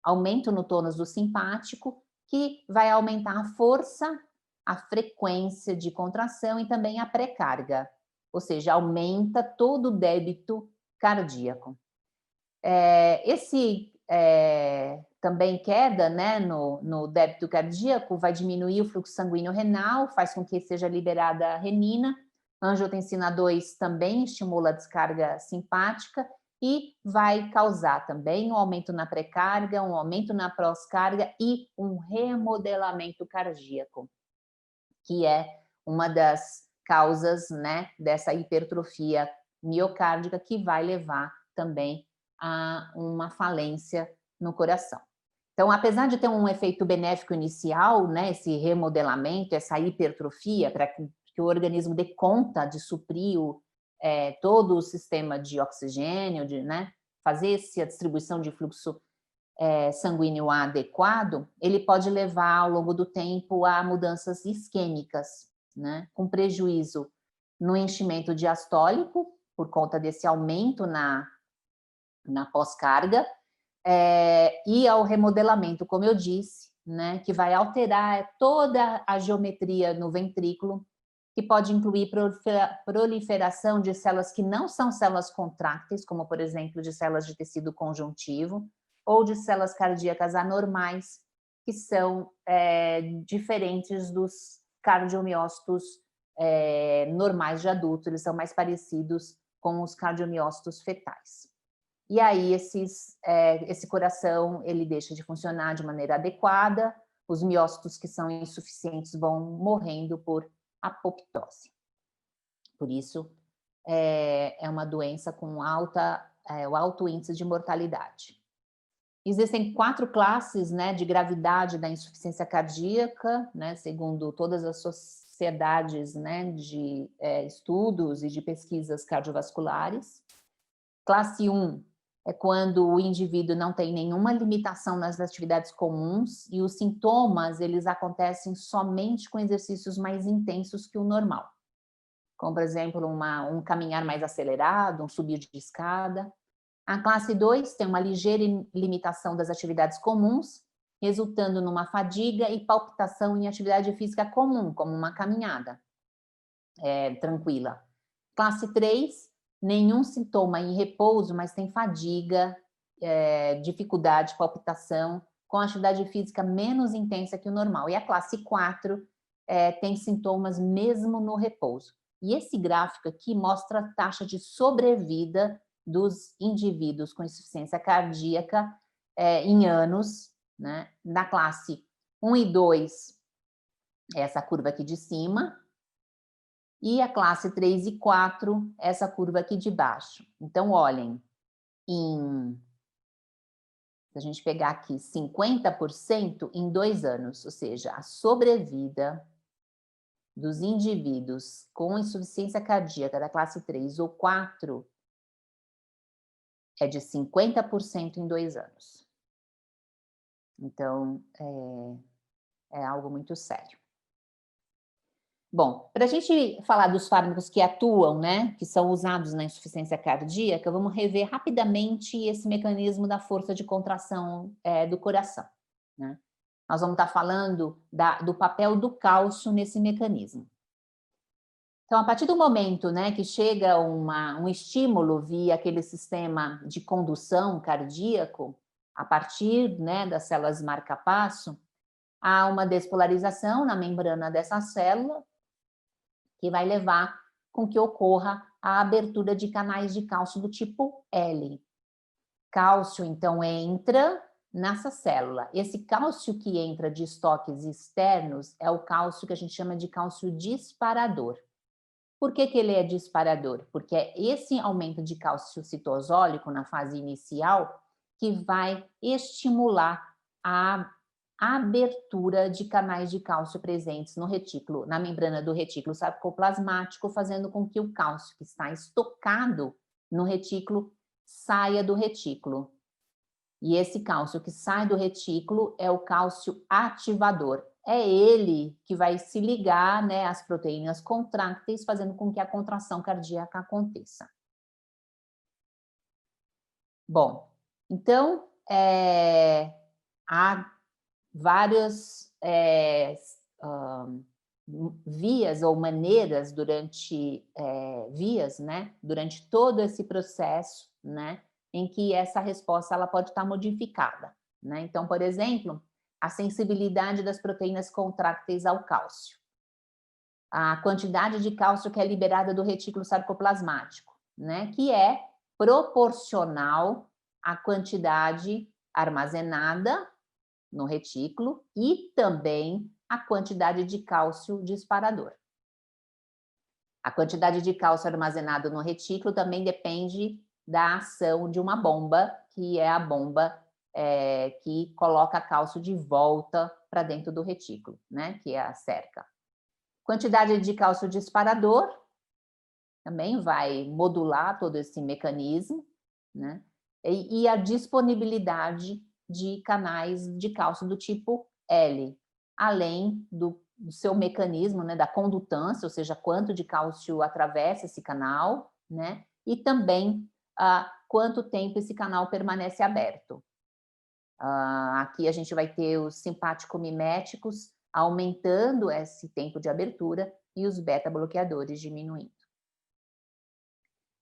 aumento no tônus do simpático, que vai aumentar a força, a frequência de contração e também a pré-carga, ou seja, aumenta todo o débito cardíaco. Também queda, né, no débito cardíaco vai diminuir o fluxo sanguíneo renal, faz com que seja liberada a renina, angiotensina 2 também estimula a descarga simpática, e vai causar também um aumento na pré-carga, um aumento na pós-carga e um remodelamento cardíaco, que é uma das causas, né, dessa hipertrofia miocárdica, que vai levar também a uma falência no coração. Então, apesar de ter um efeito benéfico inicial, né, esse remodelamento, essa hipertrofia, para que o organismo dê conta de suprir todo o sistema de oxigênio, né, fazer essa distribuição de fluxo sanguíneo adequado, ele pode levar ao longo do tempo a mudanças isquêmicas, né, com prejuízo no enchimento diastólico, por conta desse aumento na pós-carga, e ao remodelamento, como eu disse, né, que vai alterar toda a geometria no ventrículo, que pode incluir proliferação de células que não são células contrácteis, como, por exemplo, de células de tecido conjuntivo, ou de células cardíacas anormais, que são diferentes dos cardiomiócitos normais de adulto, eles são mais parecidos com os cardiomiócitos fetais. E aí esse coração ele deixa de funcionar de maneira adequada, os miócitos que são insuficientes vão morrendo por apoptose. Por isso, é uma doença com alto índice de mortalidade. Existem 4 classes, né, de gravidade da insuficiência cardíaca, né, segundo todas as sociedades, né, de estudos e de pesquisas cardiovasculares. Classe 1 é quando o indivíduo não tem nenhuma limitação nas atividades comuns e os sintomas, eles acontecem somente com exercícios mais intensos que o normal. Como, por exemplo, um caminhar mais acelerado, um subir de escada. A classe 2 tem uma ligeira limitação das atividades comuns, resultando numa fadiga e palpitação em atividade física comum, como uma caminhada tranquila. Classe 3, nenhum sintoma em repouso, mas tem fadiga, dificuldade, palpitação, com atividade física menos intensa que o normal. E a classe 4 tem sintomas mesmo no repouso. E esse gráfico aqui mostra a taxa de sobrevida dos indivíduos com insuficiência cardíaca em anos, né? Na classe 1 e 2, essa curva aqui de cima, e a classe 3 e 4, essa curva aqui de baixo. Então, olhem, se a gente pegar aqui 50% em 2 anos, ou seja, a sobrevida dos indivíduos com insuficiência cardíaca da classe 3 ou 4 é de 50% em 2 anos. Então, é algo muito sério. Bom, para a gente falar dos fármacos que atuam, né, que são usados na insuficiência cardíaca, vamos rever rapidamente esse mecanismo da força de contração do coração, né? Nós vamos estar falando do papel do cálcio nesse mecanismo. Então, a partir do momento, né, que chega um estímulo via aquele sistema de condução cardíaco, a partir, né, das células marca-passo, há uma despolarização na membrana dessa célula, que vai levar com que ocorra a abertura de canais de cálcio do tipo L. Cálcio, então, entra nessa célula. Esse cálcio que entra de estoques externos é o cálcio que a gente chama de cálcio disparador. Por que ele é disparador? Porque é esse aumento de cálcio citosólico na fase inicial que vai estimular a abertura de canais de cálcio presentes no retículo, na membrana do retículo sarcoplasmático, fazendo com que o cálcio que está estocado no retículo saia do retículo. E esse cálcio que sai do retículo é o cálcio ativador. É ele que vai se ligar, né, às proteínas contrácteis, fazendo com que a contração cardíaca aconteça. Bom, então, há várias vias ou maneiras durante todo esse processo, né, em que essa resposta ela pode estar modificada, né? Então, por exemplo, a sensibilidade das proteínas contrácteis ao cálcio, a quantidade de cálcio que é liberada do retículo sarcoplasmático, né, que é proporcional à quantidade armazenada no retículo e também a quantidade de cálcio disparador. A quantidade de cálcio armazenado no retículo também depende da ação de uma bomba, que é a bomba que coloca cálcio de volta para dentro do retículo, né? Que é a cerca. Quantidade de cálcio disparador também vai modular todo esse mecanismo, né? E a disponibilidade de canais de cálcio do tipo L, além do seu mecanismo, né, da condutância, ou seja, quanto de cálcio atravessa esse canal, né? E também quanto tempo esse canal permanece aberto. Aqui a gente vai ter os simpático-miméticos aumentando esse tempo de abertura e os beta-bloqueadores diminuindo.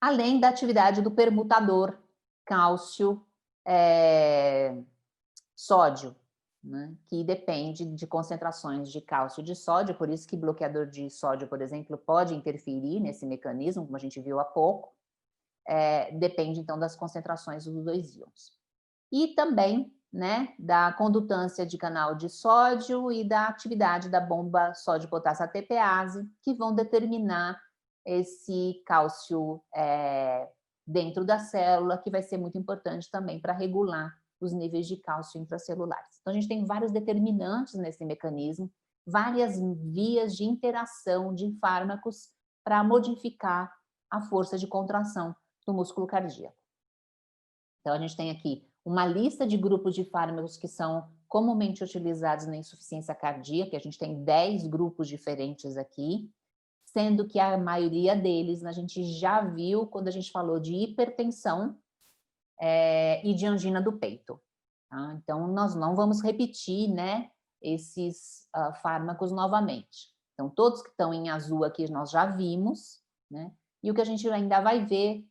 Além da atividade do permutador cálcio-sódio, né, que depende de concentrações de cálcio e de sódio, por isso que bloqueador de sódio, por exemplo, pode interferir nesse mecanismo, como a gente viu há pouco, depende então das concentrações dos dois íons. E também, né, da condutância de canal de sódio e da atividade da bomba sódio-potássio ATPase, que vão determinar esse cálcio dentro da célula, que vai ser muito importante também para regular os níveis de cálcio intracelulares. Então, a gente tem vários determinantes nesse mecanismo, várias vias de interação de fármacos para modificar a força de contração do músculo cardíaco. Então, a gente tem aqui uma lista de grupos de fármacos que são comumente utilizados na insuficiência cardíaca, a gente tem 10 grupos diferentes aqui, sendo que a maioria deles a gente já viu quando a gente falou de hipertensão e de angina do peito. Tá? Então, nós não vamos repetir, né, esses fármacos novamente. Então, todos que estão em azul aqui nós já vimos, né? E o que a gente ainda vai ver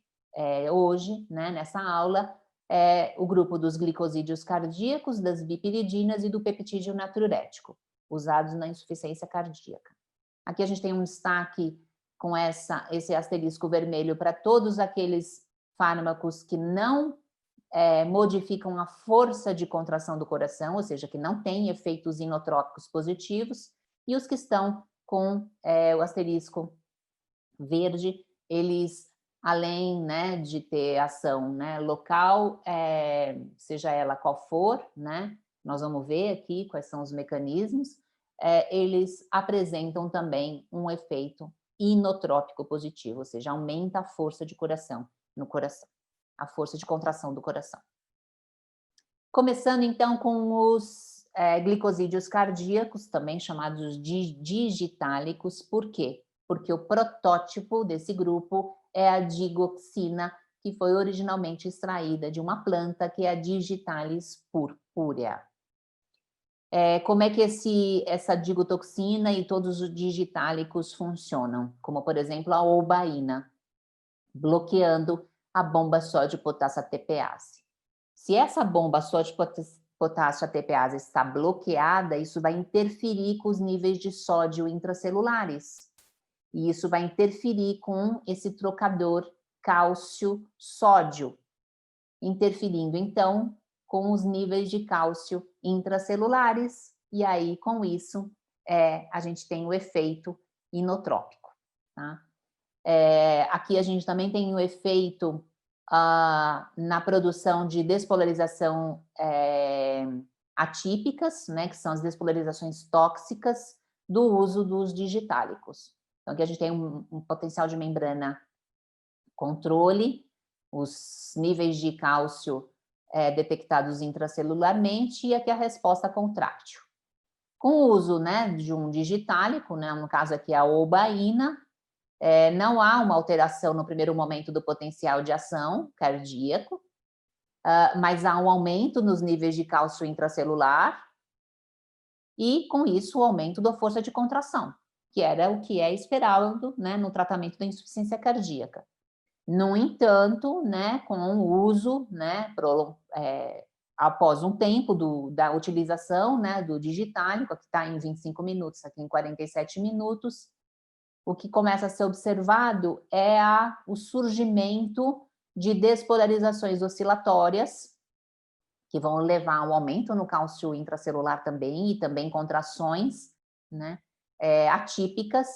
hoje, né, nessa aula, é o grupo dos glicosídeos cardíacos, das bipiridinas e do peptídeo natriurético, usados na insuficiência cardíaca. Aqui a gente tem um destaque com esse asterisco vermelho para todos aqueles fármacos que não modificam a força de contração do coração, ou seja, que não têm efeitos inotrópicos positivos, e os que estão com o asterisco verde, eles, além, né, de ter ação, né, local, seja ela qual for, né, nós vamos ver aqui quais são os mecanismos, eles apresentam também um efeito inotrópico positivo, ou seja, aumenta a força de coração no coração, a força de contração do coração. Começando então com os glicosídeos cardíacos, também chamados de digitálicos, por quê? Porque o protótipo desse grupo é a digoxina, que foi originalmente extraída de uma planta que é a Digitalis purpurea. Como é que essa digotoxina e todos os digitálicos funcionam? Como, por exemplo, a oubaína, bloqueando a bomba sódio-potássio ATPase. Se essa bomba sódio-potássio ATPase está bloqueada, isso vai interferir com os níveis de sódio intracelulares. E isso vai interferir com esse trocador cálcio-sódio, interferindo, então, com os níveis de cálcio intracelulares, e aí, com isso, a gente tem o efeito inotrópico, tá? Aqui a gente também tem o efeito na produção de despolarização atípicas, né, que são as despolarizações tóxicas do uso dos digitálicos. Então, aqui a gente tem um potencial de membrana controle, os níveis de cálcio detectados intracelularmente e aqui a resposta contrátil. Com o uso, né, de um digitálico, né, no caso aqui a oubaína, não há uma alteração no primeiro momento do potencial de ação cardíaco, mas há um aumento nos níveis de cálcio intracelular e, com isso, o aumento da força de contração, que era o que é esperado, né, no tratamento da insuficiência cardíaca. No entanto, né, com o uso, né, após um tempo da utilização, né, do digitálico, aqui está em 25 minutos, aqui em 47 minutos, o que começa a ser observado é o surgimento de despolarizações oscilatórias, que vão levar a um aumento no cálcio intracelular também, e também contrações, né, atípicas,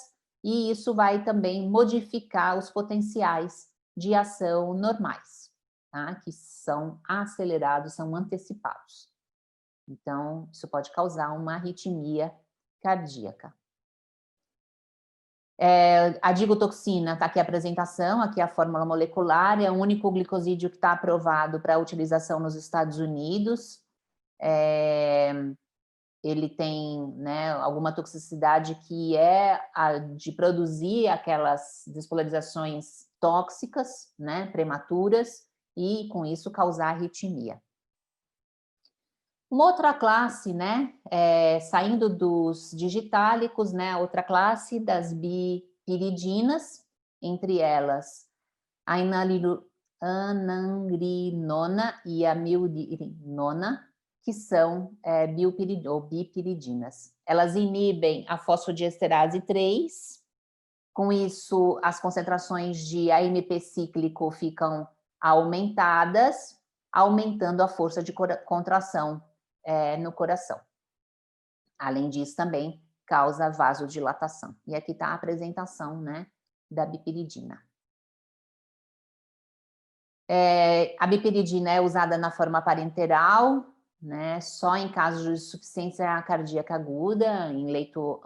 e isso vai também modificar os potenciais de ação normais, tá? Que são acelerados, são antecipados. Então, isso pode causar uma arritmia cardíaca. A digotoxina, está aqui a apresentação, aqui a fórmula molecular, é o único glicosídeo que está aprovado para utilização nos Estados Unidos. Ele tem, né, alguma toxicidade que é a de produzir aquelas despolarizações tóxicas, né, prematuras, e com isso causar arritmia. Uma outra classe, né, saindo dos digitálicos, né, outra classe das bipiridinas, entre elas a anangrinona e a mildirinona, que são bipiridinas. Elas inibem a fosfodiesterase 3, com isso as concentrações de AMP cíclico ficam aumentadas, aumentando a força de contração no coração. Além disso, também causa vasodilatação. E aqui está a apresentação, né, da bipiridina. A bipiridina é usada na forma parenteral, né, só em casos de insuficiência cardíaca aguda, em leito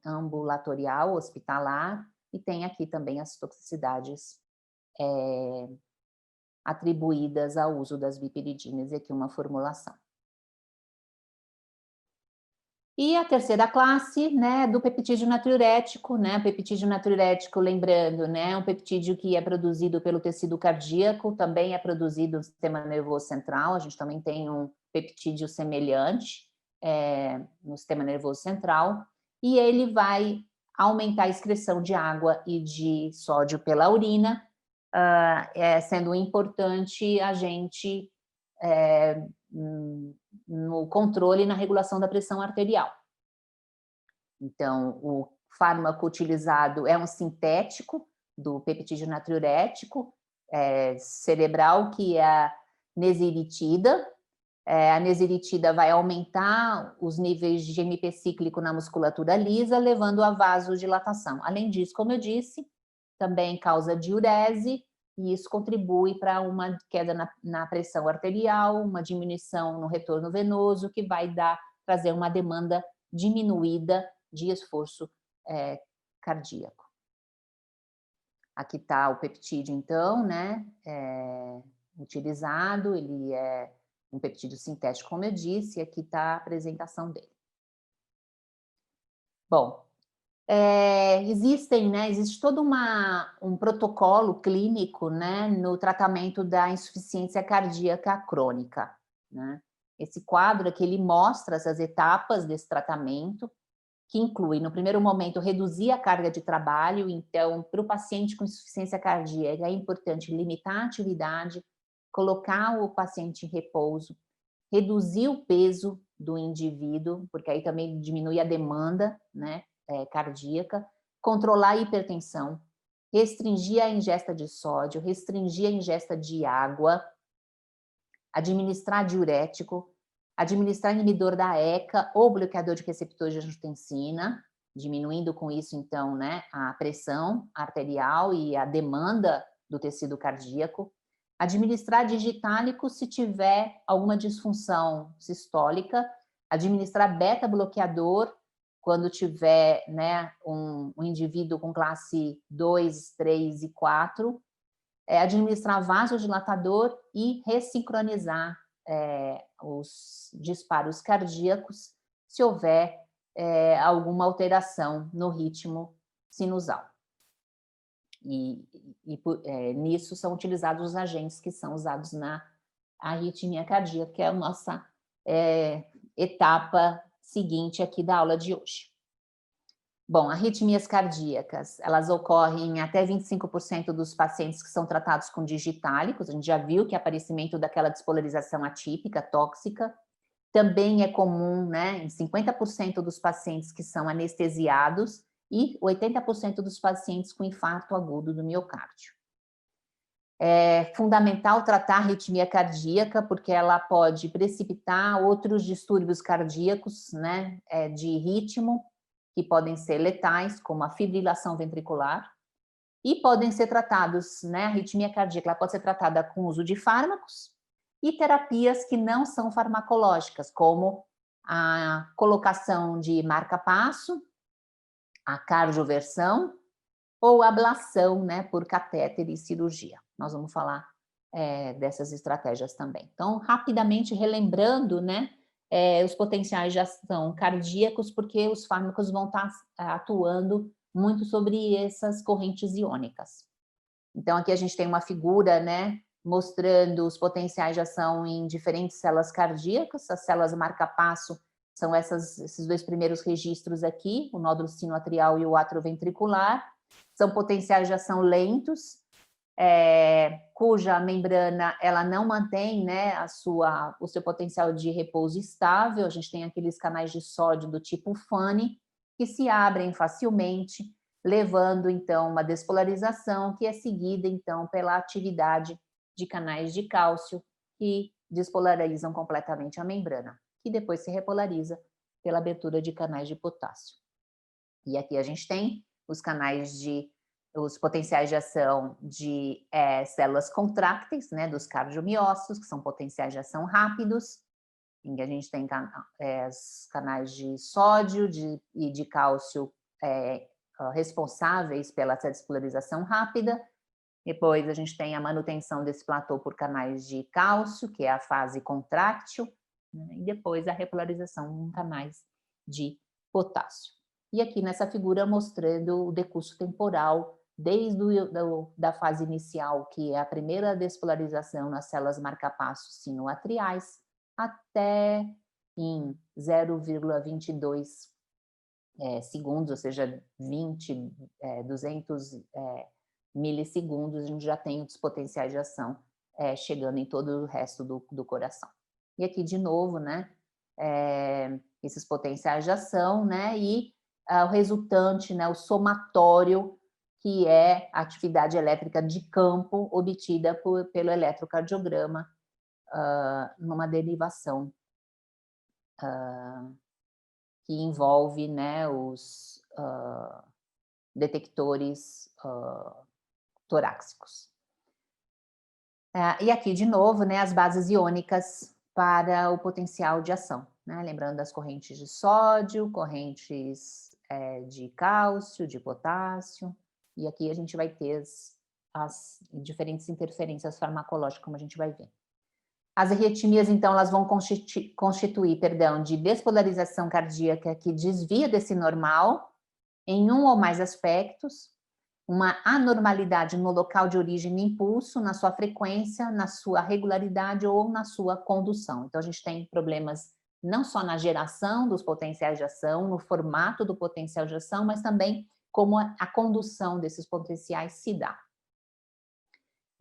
ambulatorial, hospitalar, e tem aqui também as toxicidades atribuídas ao uso das bipiridinas, e aqui uma formulação. E a terceira classe, né, do peptídeo natriurético, né, o peptídeo natriurético, lembrando, né, é um peptídeo que é produzido pelo tecido cardíaco, também é produzido no sistema nervoso central, a gente também tem um peptídeo semelhante no sistema nervoso central, e ele vai aumentar a excreção de água e de sódio pela urina, sendo importante agente no controle e na regulação da pressão arterial. Então, o fármaco utilizado é um sintético do peptídeo natriurético cerebral, que é a nesiritida. A nesiritida vai aumentar os níveis de GMP cíclico na musculatura lisa, levando a vasodilatação. Além disso, como eu disse, também causa diurese, e isso contribui para uma queda na pressão arterial, uma diminuição no retorno venoso, que vai trazer uma demanda diminuída de esforço cardíaco. Aqui está o peptídeo, então, né, utilizado, ele é um peptídeo sintético, como eu disse, e aqui está a apresentação dele. Bom, existe todo um protocolo clínico, né, no tratamento da insuficiência cardíaca crônica, né? Esse quadro aqui, ele mostra essas etapas desse tratamento, que inclui, no primeiro momento, reduzir a carga de trabalho. Então, para o paciente com insuficiência cardíaca, é importante limitar a atividade, colocar o paciente em repouso, reduzir o peso do indivíduo, porque aí também diminui a demanda, né, cardíaca, controlar a hipertensão, restringir a ingesta de sódio, restringir a ingesta de água, administrar diurético, administrar inibidor da ECA ou bloqueador de receptor de angiotensina, diminuindo com isso, então, né, a pressão arterial e a demanda do tecido cardíaco, administrar digitálico se tiver alguma disfunção sistólica, administrar beta-bloqueador quando tiver, né, um indivíduo com classe 2, 3 e 4, administrar vasodilatador e ressincronizar os disparos cardíacos se houver alguma alteração no ritmo sinusal. Nisso são utilizados os agentes que são usados na arritmia cardíaca, que é a nossa etapa seguinte aqui da aula de hoje. Bom, arritmias cardíacas, elas ocorrem em até 25% dos pacientes que são tratados com digitálicos. A gente já viu que é aparecimento daquela despolarização atípica, tóxica. Também é comum, né, em 50% dos pacientes que são anestesiados e 80% dos pacientes com infarto agudo do miocárdio. É fundamental tratar a arritmia cardíaca, porque ela pode precipitar outros distúrbios cardíacos, né, de ritmo, que podem ser letais, como a fibrilação ventricular, e podem ser tratados, né, a arritmia cardíaca, ela pode ser tratada com o uso de fármacos e terapias que não são farmacológicas, como a colocação de marca-passo, a cardioversão ou ablação, né, por catéter e cirurgia. Nós vamos falar dessas estratégias também. Então, rapidamente relembrando, né, os potenciais de ação cardíacos, porque os fármacos vão estar atuando muito sobre essas correntes iônicas. Então, aqui a gente tem uma figura, né, mostrando os potenciais de ação em diferentes células cardíacas. As células marca-passo são esses dois primeiros registros aqui, o nódulo sinoatrial e o atrioventricular. São potenciais de ação lentos, cuja membrana ela não mantém, né, o seu potencial de repouso estável. A gente tem aqueles canais de sódio do tipo FANE, que se abrem facilmente, levando, então, uma despolarização que é seguida, então, pela atividade de canais de cálcio, que despolarizam completamente a membrana, que depois se repolariza pela abertura de canais de potássio. E aqui a gente tem os potenciais de ação de células contrácteis, né, dos cardiomiócitos, que são potenciais de ação rápidos, em que a gente tem os canais de sódio e de cálcio responsáveis pela despolarização rápida, Depois a gente tem a manutenção desse platô por canais de cálcio, que é a fase contráctil, né? E depois a repolarização em canais de potássio. E aqui nessa figura mostrando o decurso temporal desde da fase inicial, que é a primeira despolarização nas células marcapasso sinoatriais, até em 0,22 segundos, ou seja, 200 milissegundos, a gente já tem os potenciais de ação chegando em todo o resto do coração. E aqui, de novo, né, esses potenciais de ação, né, e o resultante, né, o somatório, que é a atividade elétrica de campo obtida pelo eletrocardiograma numa derivação que envolve, né, os detectores torácicos. E aqui, de novo, né, as bases iônicas para o potencial de ação, né? Lembrando das correntes de sódio, correntes de cálcio, de potássio, e aqui a gente vai ter as diferentes interferências farmacológicas, como a gente vai ver. As arritmias, então, elas vão constituir, de despolarização cardíaca que desvia desse normal em um ou mais aspectos, uma anormalidade no local de origem do impulso, na sua frequência, na sua regularidade ou na sua condução. Então, a gente tem problemas não só na geração dos potenciais de ação, no formato do potencial de ação, mas também como a condução desses potenciais se dá.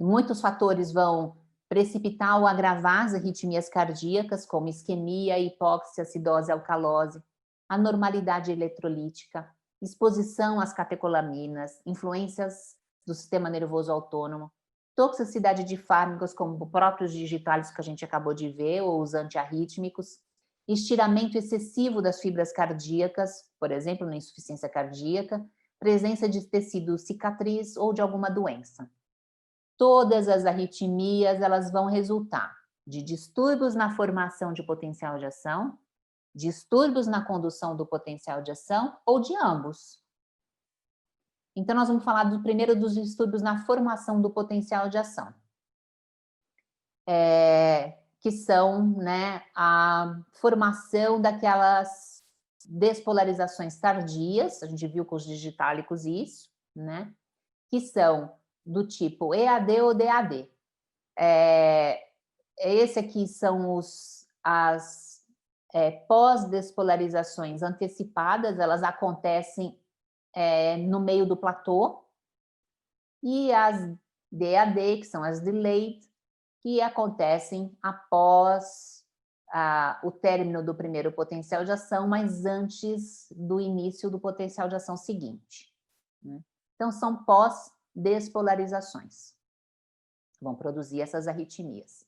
Muitos fatores vão precipitar ou agravar as arritmias cardíacas, como isquemia, hipóxia, acidose, alcalose, anormalidade eletrolítica, exposição às catecolaminas, influências do sistema nervoso autônomo, toxicidade de fármacos como próprios digitais que a gente acabou de ver, ou os antiarrítmicos, estiramento excessivo das fibras cardíacas, por exemplo, na insuficiência cardíaca, presença de tecido cicatriz ou de alguma doença. Todas as arritmias, elas vão resultar de distúrbios na formação de potencial de ação, distúrbios na condução do potencial de ação ou de ambos. Então, nós vamos falar primeiro dos distúrbios na formação do potencial de ação, que são, né, a formação daquelas despolarizações tardias, a gente viu com os digitálicos isso, né, que são do tipo EAD ou DAD. Esse aqui são as pós-despolarizações antecipadas, elas acontecem no meio do platô, e as DAD, que são as delayed, que acontecem após o término do primeiro potencial de ação, mas antes do início do potencial de ação seguinte, né? Então, são pós-despolarizações. Vão produzir essas arritmias.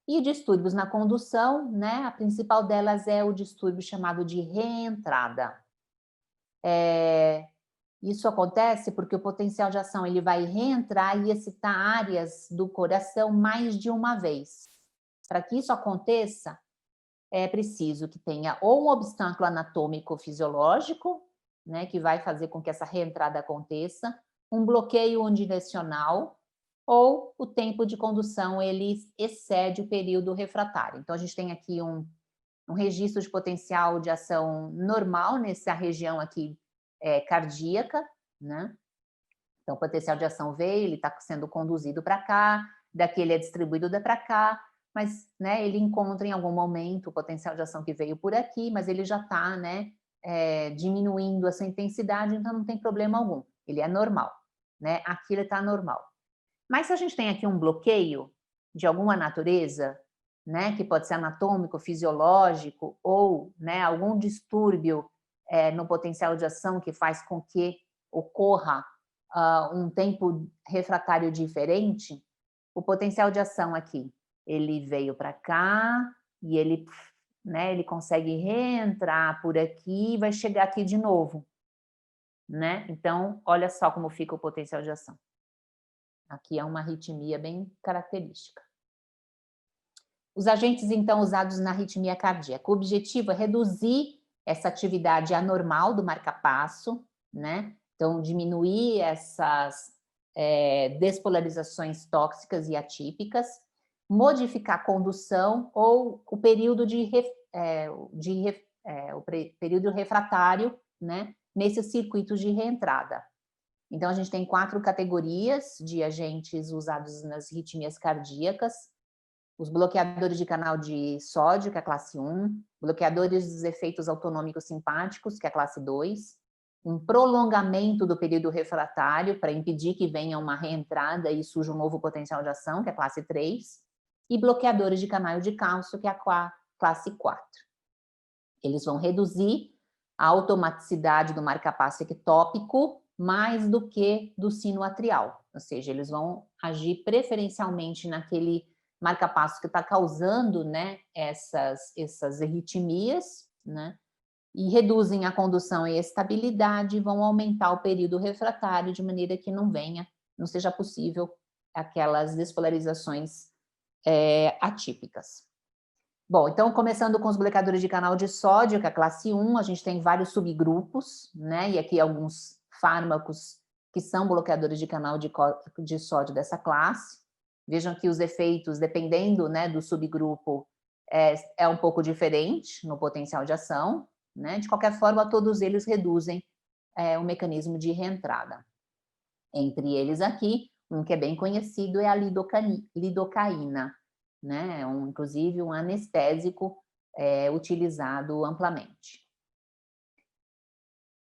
E distúrbios na condução, né? A principal delas é o distúrbio chamado de reentrada. Isso acontece porque o potencial de ação ele vai reentrar e excitar áreas do coração mais de uma vez. Para que isso aconteça, é preciso que tenha ou um obstáculo anatômico fisiológico, né, que vai fazer com que essa reentrada aconteça, um bloqueio unidirecional, ou o tempo de condução ele excede o período refratário. Então, a gente tem aqui um registro de potencial de ação normal nessa região aqui cardíaca, né? Então, o potencial de ação veio, ele está sendo conduzido para cá, daqui ele é distribuído para cá, mas, né, ele encontra em algum momento o potencial de ação que veio por aqui, mas ele já está, né, diminuindo essa intensidade, então não tem problema algum, ele é normal, né? Aqui ele está normal. Mas se a gente tem aqui um bloqueio de alguma natureza, né, que pode ser anatômico, fisiológico, ou, né, algum distúrbio no potencial de ação que faz com que ocorra um tempo refratário diferente, o potencial de ação aqui, ele veio para cá e ele, né, ele consegue reentrar por aqui e vai chegar aqui de novo, né? Então, olha só como fica o potencial de ação. Aqui é uma arritmia bem característica. Os agentes, então, usados na arritmia cardíaca. O objetivo é reduzir essa atividade anormal do marcapasso, né? Então, diminuir despolarizações tóxicas e atípicas, modificar a condução ou o período período refratário, né, nesses circuitos de reentrada. Então, a gente tem 4 categorias de agentes usados nas arritmias cardíacas: os bloqueadores de canal de sódio, que é a classe 1, bloqueadores dos efeitos autonômicos simpáticos, que é a classe 2, um prolongamento do período refratário para impedir que venha uma reentrada e surja um novo potencial de ação, que é a classe 3, e bloqueadores de canal de cálcio, que é a classe 4. Eles vão reduzir a automaticidade do marcapasso ectópico mais do que do sino atrial, ou seja, eles vão agir preferencialmente naquele marcapasso que está causando, né, essas arritmias, né, e reduzem a condução e a estabilidade e vão aumentar o período refratário de maneira que não seja possível aquelas despolarizações atípicas. Bom, então, começando com os bloqueadores de canal de sódio, que é a classe 1, a gente tem vários subgrupos, né? E aqui alguns fármacos que são bloqueadores de canal de sódio dessa classe. Vejam que os efeitos, dependendo, né, do subgrupo, é um pouco diferente no potencial de ação, né? De qualquer forma, todos eles reduzem o mecanismo de reentrada. Entre eles aqui, um que é bem conhecido é a lidocaína, né? Inclusive um anestésico utilizado amplamente.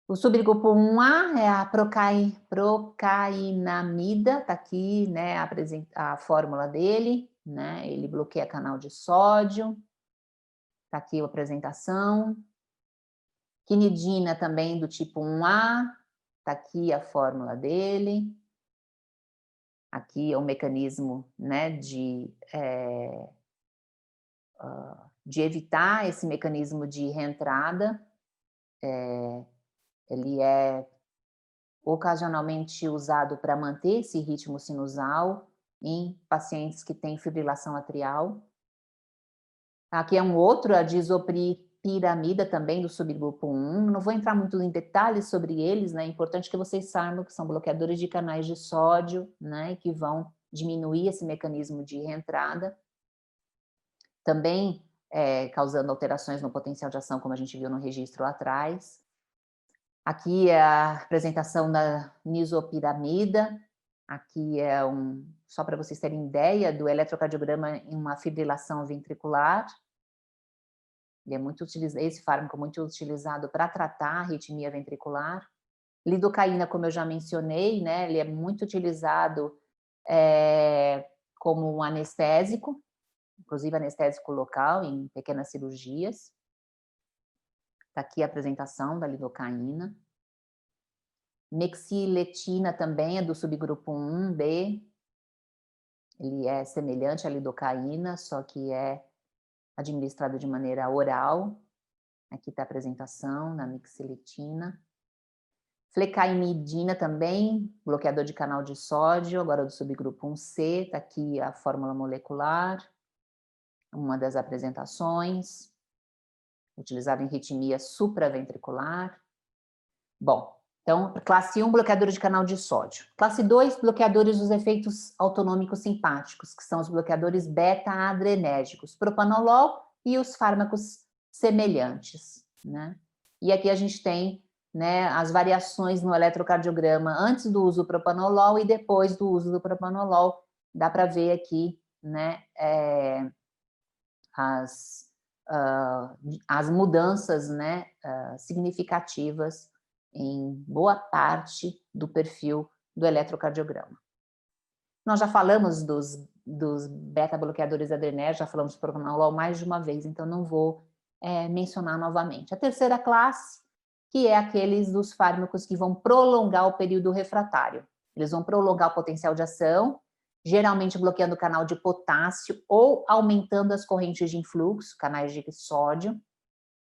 O subgrupo 1A é a procainamida, está aqui, né, a fórmula dele, né? Ele bloqueia canal de sódio, está aqui a apresentação. Quinidina também do tipo 1A, está aqui a fórmula dele. Aqui é o mecanismo, né, de evitar esse mecanismo de reentrada. Ele é ocasionalmente usado para manter esse ritmo sinusal em pacientes que têm fibrilação atrial. Aqui é um outro, a disopripiramida, também do subgrupo 1. Não vou entrar muito em detalhes sobre eles, né? É importante que vocês saibam que são bloqueadores de canais de sódio, né? Que vão diminuir esse mecanismo de reentrada. Também causando alterações no potencial de ação, como a gente viu no registro lá atrás. Aqui é a apresentação da nisopiramida. Aqui é só para vocês terem ideia do eletrocardiograma em uma fibrilação ventricular. Ele é muito utilizado, esse fármaco é muito utilizado para tratar a arritmia ventricular. Lidocaína, como eu já mencionei, né, ele é muito utilizado como um anestésico, inclusive anestésico local em pequenas cirurgias. Está aqui a apresentação da lidocaína. Mexiletina também é do subgrupo 1B. Ele é semelhante à lidocaína, só que é administrado de maneira oral. Aqui está a apresentação da mexiletina. Flecaimidina também, bloqueador de canal de sódio, agora do subgrupo 1C. Está aqui a fórmula molecular, uma das apresentações, utilizado em arritmia supraventricular. Bom, então, classe 1, bloqueadores de canal de sódio. Classe 2, bloqueadores dos efeitos autonômicos simpáticos, que são os bloqueadores beta-adrenérgicos, propanolol e os fármacos semelhantes, né? E aqui a gente tem, né, as variações no eletrocardiograma antes do uso do propanolol e depois do uso do propanolol. Dá para ver aqui, né, as mudanças, né, significativas em boa parte do perfil do eletrocardiograma. Nós já falamos dos beta-bloqueadores adrenérgicos, já falamos do propanolol mais de uma vez, então não vou mencionar novamente. A terceira classe, que é aqueles dos fármacos que vão prolongar o período refratário. Eles vão prolongar o potencial de ação, geralmente bloqueando o canal de potássio ou aumentando as correntes de influxo, canais de sódio.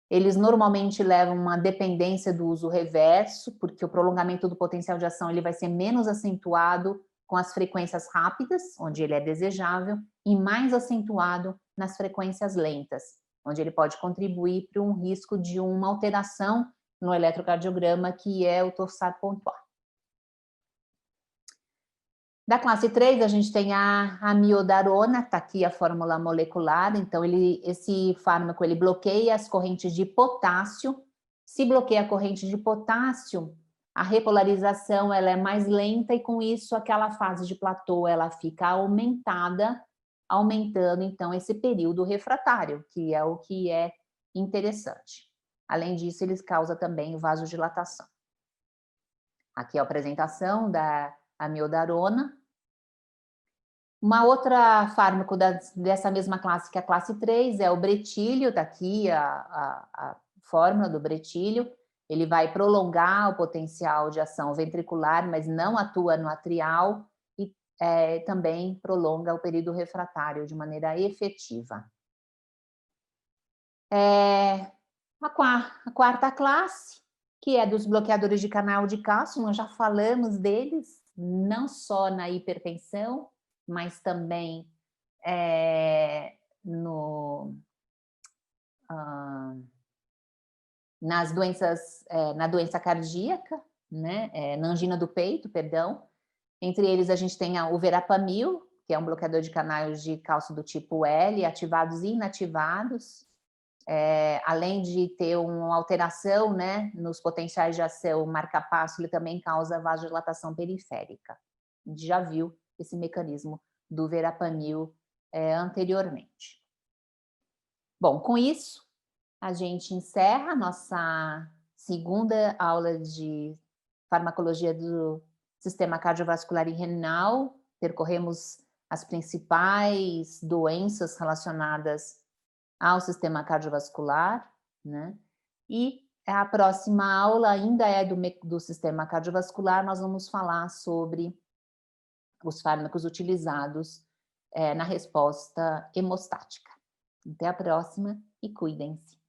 Eles normalmente levam uma dependência do uso reverso, porque o prolongamento do potencial de ação ele vai ser menos acentuado com as frequências rápidas, onde ele é desejável, e mais acentuado nas frequências lentas, onde ele pode contribuir para um risco de uma alteração no eletrocardiograma, que é o torsar pontuar. Da classe 3, a gente tem a amiodarona, está aqui a fórmula molecular, então esse fármaco ele bloqueia as correntes de potássio. Se bloqueia a corrente de potássio, a repolarização ela é mais lenta e com isso aquela fase de platô ela fica aumentada, aumentando então esse período refratário, que é o que é interessante. Além disso, eles causam também vasodilatação. Aqui é a apresentação da amiodarona. Uma outra fármaco dessa mesma classe, que é a classe 3, é o bretílio, está aqui a fórmula do bretílio. Ele vai prolongar o potencial de ação ventricular, mas não atua no atrial e também prolonga o período refratário de maneira efetiva. A quarta classe, que é dos bloqueadores de canal de cálcio, nós já falamos deles, não só na hipertensão, mas também nas doenças, na doença cardíaca, né? Na angina do peito, perdão. Entre eles a gente tem o verapamil, que é um bloqueador de canais de cálcio do tipo L, ativados e inativados. Além de ter uma alteração, né, nos potenciais de ação marca-passo, ele também causa vasodilatação periférica. A gente já viu esse mecanismo do verapamil anteriormente. Bom, com isso, a gente encerra a nossa segunda aula de farmacologia do sistema cardiovascular e renal. Percorremos as principais doenças relacionadas ao sistema cardiovascular, né? E a próxima aula ainda é do sistema cardiovascular, nós vamos falar sobre os fármacos utilizados na resposta hemostática. Até a próxima e cuidem-se.